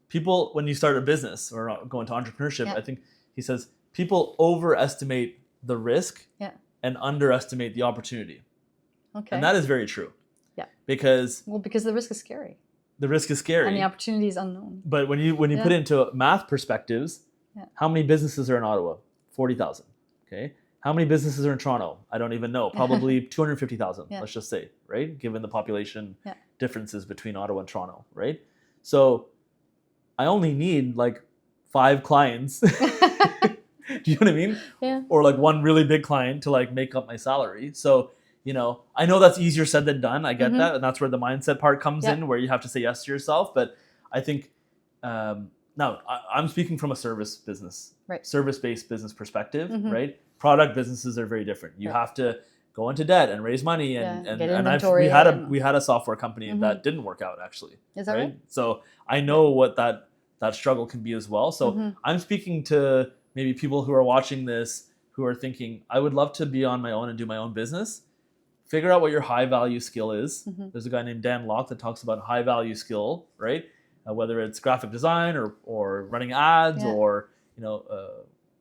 people, when you start a business or go into entrepreneurship, I think he says, people overestimate the risk and underestimate the opportunity. Okay. And that is very true. Yeah. Because the risk is scary. The risk is scary. And the opportunity is unknown. But when you put it into math perspectives, how many businesses are in Ottawa? 40,000. Okay. How many businesses are in Toronto? I don't even know. Probably 250,000, let's just say, right? Given the population differences between Ottawa and Toronto, right? So I only need like 5 clients. Do you know what I mean? Yeah. Or like one really big client to like make up my salary. So, I know that's easier said than done. I get that. And that's where the mindset part comes in, where you have to say yes to yourself. But I think, now I'm speaking from a service business, service-based business perspective, right? Product businesses are very different. You have to go into debt and raise money, and we had a software company that didn't work out, actually. Is that right? So I know what that struggle can be as well. So I'm speaking to maybe people who are watching this who are thinking, I would love to be on my own and do my own business. Figure out what your high value skill is. There's a guy named Dan Locke that talks about high value skill, right? Whether it's graphic design or running ads or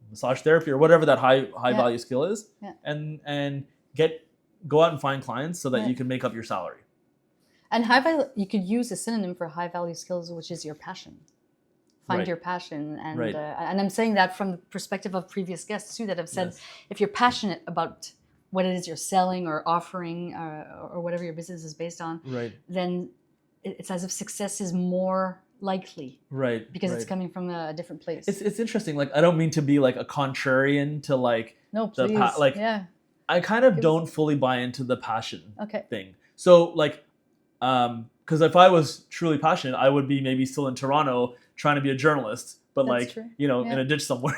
massage therapy or whatever that high value skill is, and go out and find clients so that you can make up your salary. And high value, you could use a synonym for high value skills, which is your passion. Find your passion, and and I'm saying that from the perspective of previous guests too, that have said, if you're passionate about what it is you're selling or offering or whatever your business is based on, then it's as if success is more likely, because it's coming from a different place. It's interesting. Like, I don't mean to be like a contrarian to like I kind of don't fully buy into the passion thing. So like, because if I was truly passionate, I would be maybe still in Toronto trying to be a journalist, but that's in a ditch somewhere.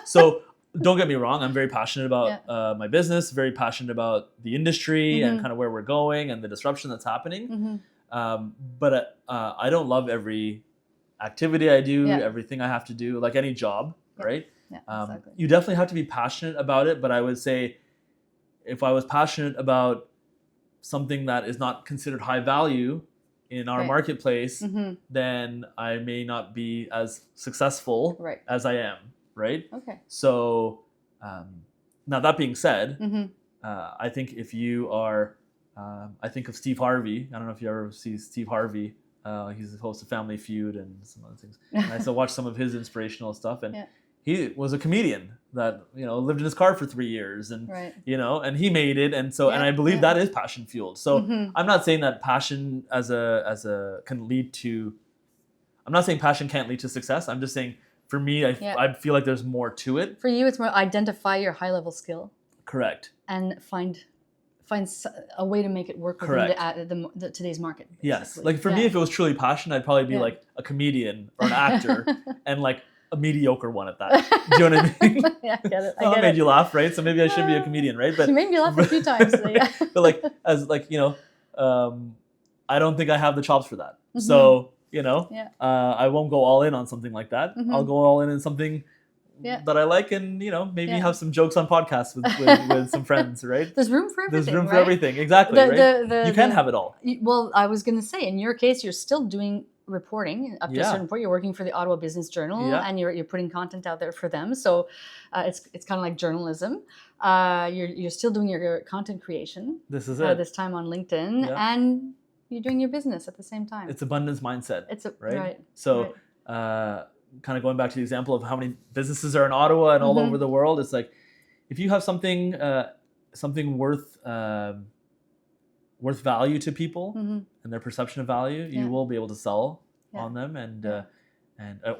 So don't get me wrong, I'm very passionate about my business, very passionate about the industry and kind of where we're going and the disruption that's happening. But I don't love every activity I do, everything I have to do, like any job, right? Yeah, exactly. You definitely have to be passionate about it, but I would say if I was passionate about something that is not considered high value in our Right. marketplace, then I may not be as successful Right. as I am, right? Okay. So now that being said, Mm-hmm. I think if you are, I think of Steve Harvey. I don't know if you ever see Steve Harvey. He's the host of Family Feud and some other things. And I still watch some of his inspirational stuff. And Yeah. he was a comedian that, you know, lived in his car for 3 years and, Right. you know, and he made it. And so, and Yeah, I believe yeah. that is passion fueled. So Mhm. I'm not saying that passion can lead to, I'm not saying passion can't lead to success. I'm just saying for me, Yeah. I feel like there's more to it. For you, it's more identify your high level skill Correct. and find a way to make it work within the today's market. Yes. basically. Like for me, if it was truly passion, I'd probably be Yeah. like a comedian or an actor and like a mediocre one at that. Do you know what I mean? Yeah, I get it. Well, that made you laugh, right? So maybe I should be a comedian, right? But you made me laugh a few times. So yeah. but like as like, you know, I don't think I have the chops for that. So, you know, Yeah. I won't go all in on something like that. Mhm. I'll go all in something Yeah. that I like, and you know, maybe Yeah. have some jokes on podcasts with some friends, right? There's room for everything. There's room for right? everything, exactly. Right? You can have it all. Well, I was going to say, in your case, you're still doing reporting up to a Yeah. certain point. You're working for the Ottawa Business Journal, Yeah. and you're putting content out there for them. So it's kind of like journalism. You're still doing your content creation. This is it. This time on LinkedIn, Yeah. and you're doing your business at the same time. It's abundance mindset. It's right? right. So, kind of going back to the example of how many businesses are in Ottawa and all Mhm. over the world, it's like if you have something worth value to people Mhm. and their perception of value, you Yeah. will be able to sell Yeah. on them and Yeah.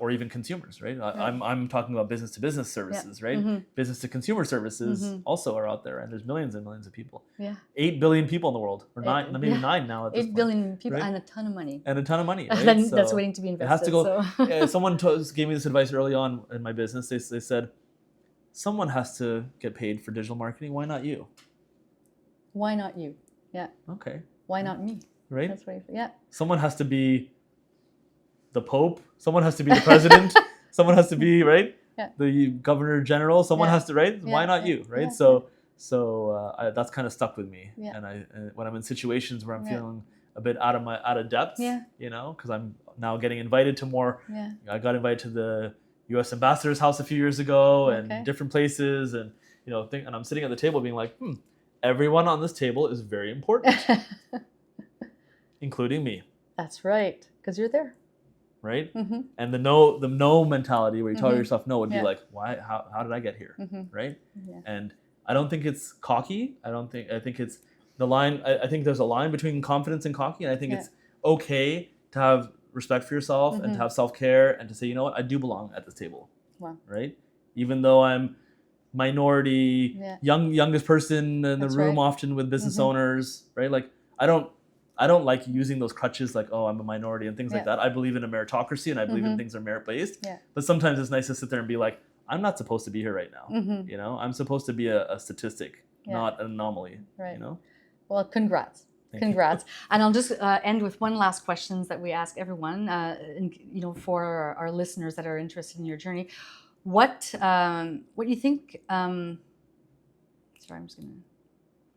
or even consumers, right? I'm talking about business to business services, right? Mhm. Business to consumer services Mhm. also are out there, and there's millions and millions of people. Yeah. 8 billion people in the world, or nine, maybe yeah. 9 now at this 8 point. billion people right? and a ton of money. And a ton of money, right? Then So that's waiting to be it invested. has to go. So. Someone gave me this advice early on in my business. They said, someone has to get paid for digital marketing. Why not you? Why not you? Yeah. Okay. Why not me? Right? That's right. Yeah. Someone has to be the Pope. Someone has to be the president. Someone has to be, right? Yeah. The governor general. Someone Yeah. has to, right? Why Yeah, not yeah, you, right? yeah, That's kind of stuck with me. Yeah. And when I'm in situations where I'm Yeah. feeling a bit out of depth, Yeah. you know, because I'm now getting invited to more. Yeah. I got invited to the U.S. ambassador's house a few years ago, Okay. and different places, and you know, and I'm sitting at the table being like, everyone on this table is very important, including me, That's right. Because you're there. right? Mm-hmm. And the no mentality where you tell Mhm. yourself no would be Yeah. like, why? How did I get here, Mm-hmm. right? Yeah. And I don't think it's cocky. I think it's the line. I think there's a line between confidence and cocky, and I think Yeah. it's okay to have respect for yourself and Mhm. to have self-care and to say, you know what, I do belong at this table. Wow. Right? Even though I'm minority, Yeah. youngest person in the That's room, right. often with business Mhm. owners, right? Like I don't like using those crutches like, oh, I'm a minority and things like Yeah. that. I believe in a meritocracy and I believe in Mhm. things are merit-based. Yeah. But sometimes it's nice to sit there and be like, I'm not supposed to be here right now. Mm-hmm. You know, I'm supposed to be a statistic, Yeah. not an anomaly. Right. You know? Well, congrats. Thank you. Congrats. And I'll just end with one last question that we ask everyone, for our listeners that are interested in your journey. What do you think, sorry, I'm just going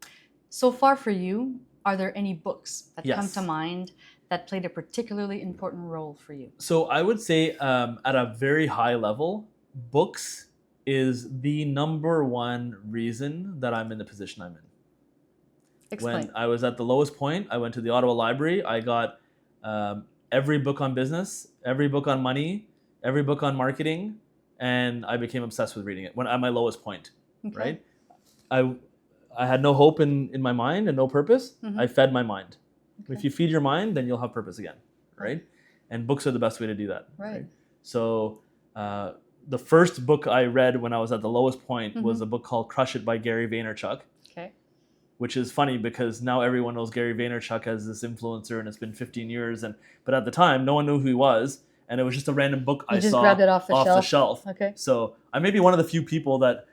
to, so far for you, are there any books that come Yes. to mind that played a particularly important role for you? So I would say at a very high level, books is the number one reason that I'm in the position I'm in. Explain. When I was at the lowest point, I went to the Ottawa Library. I got every book on business, every book on money, every book on marketing, and I became obsessed with reading it when at my lowest point, Okay. right? I had no hope in my mind and no purpose. Mhm. I fed my mind. Okay. If you feed your mind, then you'll have purpose again, right? And books are the best way to do that. Right. So the first book I read when I was at the lowest point was Mhm. a book called Crush It by Gary Vaynerchuk, Okay. which is funny because now everyone knows Gary Vaynerchuk as this influencer and it's been 15 years. But at the time, no one knew who he was. And it was just a random book I You just saw grabbed it off the the shelf? shelf. Okay. So I may be one of the few people that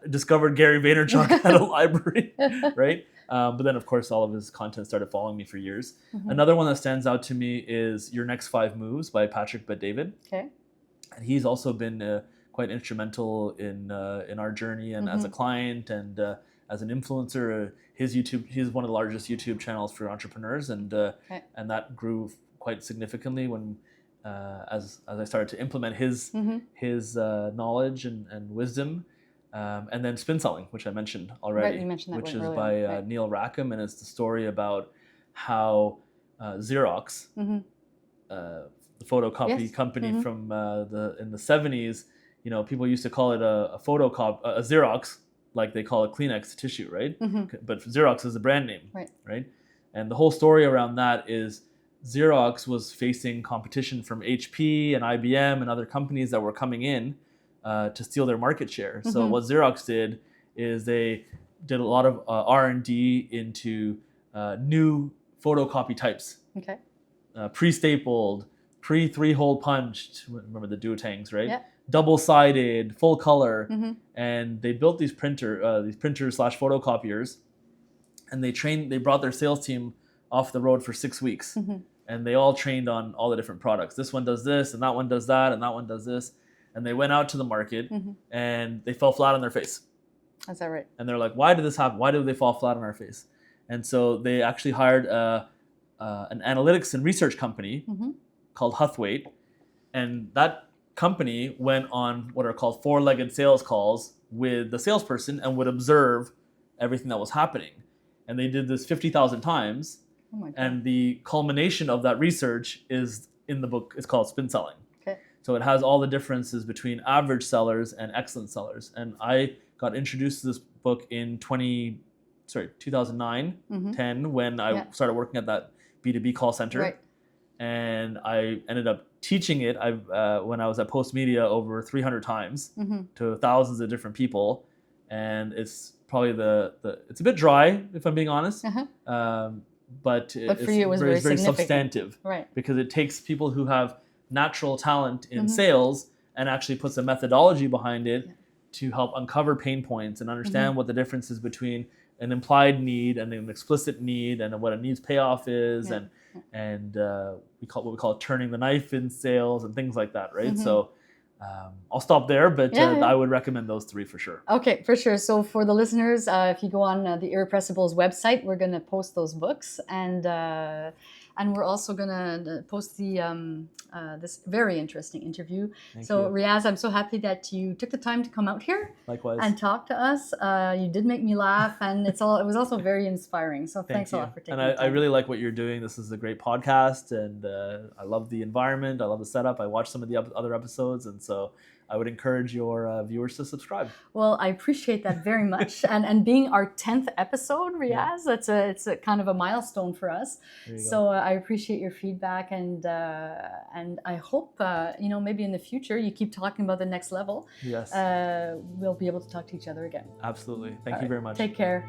discovered Gary Vaynerchuk at a library, right? But then, of course, all of his content started following me for years. Mhm. Another one that stands out to me is Your Next 5 Moves by Patrick Bet-David. Okay. And he's also been quite instrumental in our journey and as a Mhm. client. And as an influencer. He's one of the largest YouTube channels for entrepreneurs, and that grew quite significantly when as I started to implement his knowledge and wisdom. And then Spin Selling, which I mentioned already, right, you mentioned that which one is earlier. by Neil Rackham, and it's the story about how Xerox, the photocopy company from in the 70s, people used to call it a Xerox, like they call it Kleenex tissue, right? But Xerox is a brand name, right? And the whole story around that is Xerox was facing competition from HP and IBM and other companies that were coming in to steal their market share. So what Xerox did is they did a lot of R&D into new photocopy types. Okay. Pre-stapled, pre-3-hole punched. Remember the duotangs, right? Yeah. Double-sided, full color, and they built these printers slash photocopiers, and they brought their sales team off the road for 6 weeks, and they all trained on all the different products. This one does this, and that one does that, and that one does this, and they went out to the market, and they fell flat on their face. Is that right? And they're like, why did this happen? Why did they fall flat on our face? And so they actually hired an analytics and research company called Huthwaite, and that company went on what are called 4-legged sales calls with the salesperson and would observe everything that was happening. And they did this 50,000 times. Oh my God. And the culmination of that research is in the book. It's called Spin Selling. Okay. So it has all the differences between average sellers and excellent sellers. And I got introduced to this book in 2009, 10, when I started working at that B2B call center. Right. And I ended up teaching it when I was at Postmedia over 300 times to thousands of different people. And it's probably it's a bit dry, if I'm being honest. But for you, it was very substantive. Right. Because it takes people who have natural talent in sales and actually puts a methodology behind it to help uncover pain points and understand what the difference is between an implied need and an explicit need, and what a needs payoff is, and we call turning the knife in sales and things like that, right? So I'll stop there, but I would recommend those 3 for sure. Okay, for sure. So for the listeners, if you go on the Irrepressibles website, we're going to post those books, and we're also going to post the this very interesting interview. Thank you. Riaz, I'm so happy that you took the time to come out here. Likewise. And talk to us. You did make me laugh, and it was also very inspiring. So thanks a lot for taking the time. And I really like what you're doing. This is a great podcast, and I love the environment. I love the setup. I watched some of the other episodes, and so I would encourage your viewers to subscribe. Well, I appreciate that very much. and being our 10th episode, Riaz, it's a kind of a milestone for us. So I appreciate your feedback, and I hope maybe in the future you keep talking about the next level. Yes. We'll be able to talk to each other again. Absolutely. Thank you very much. Take care.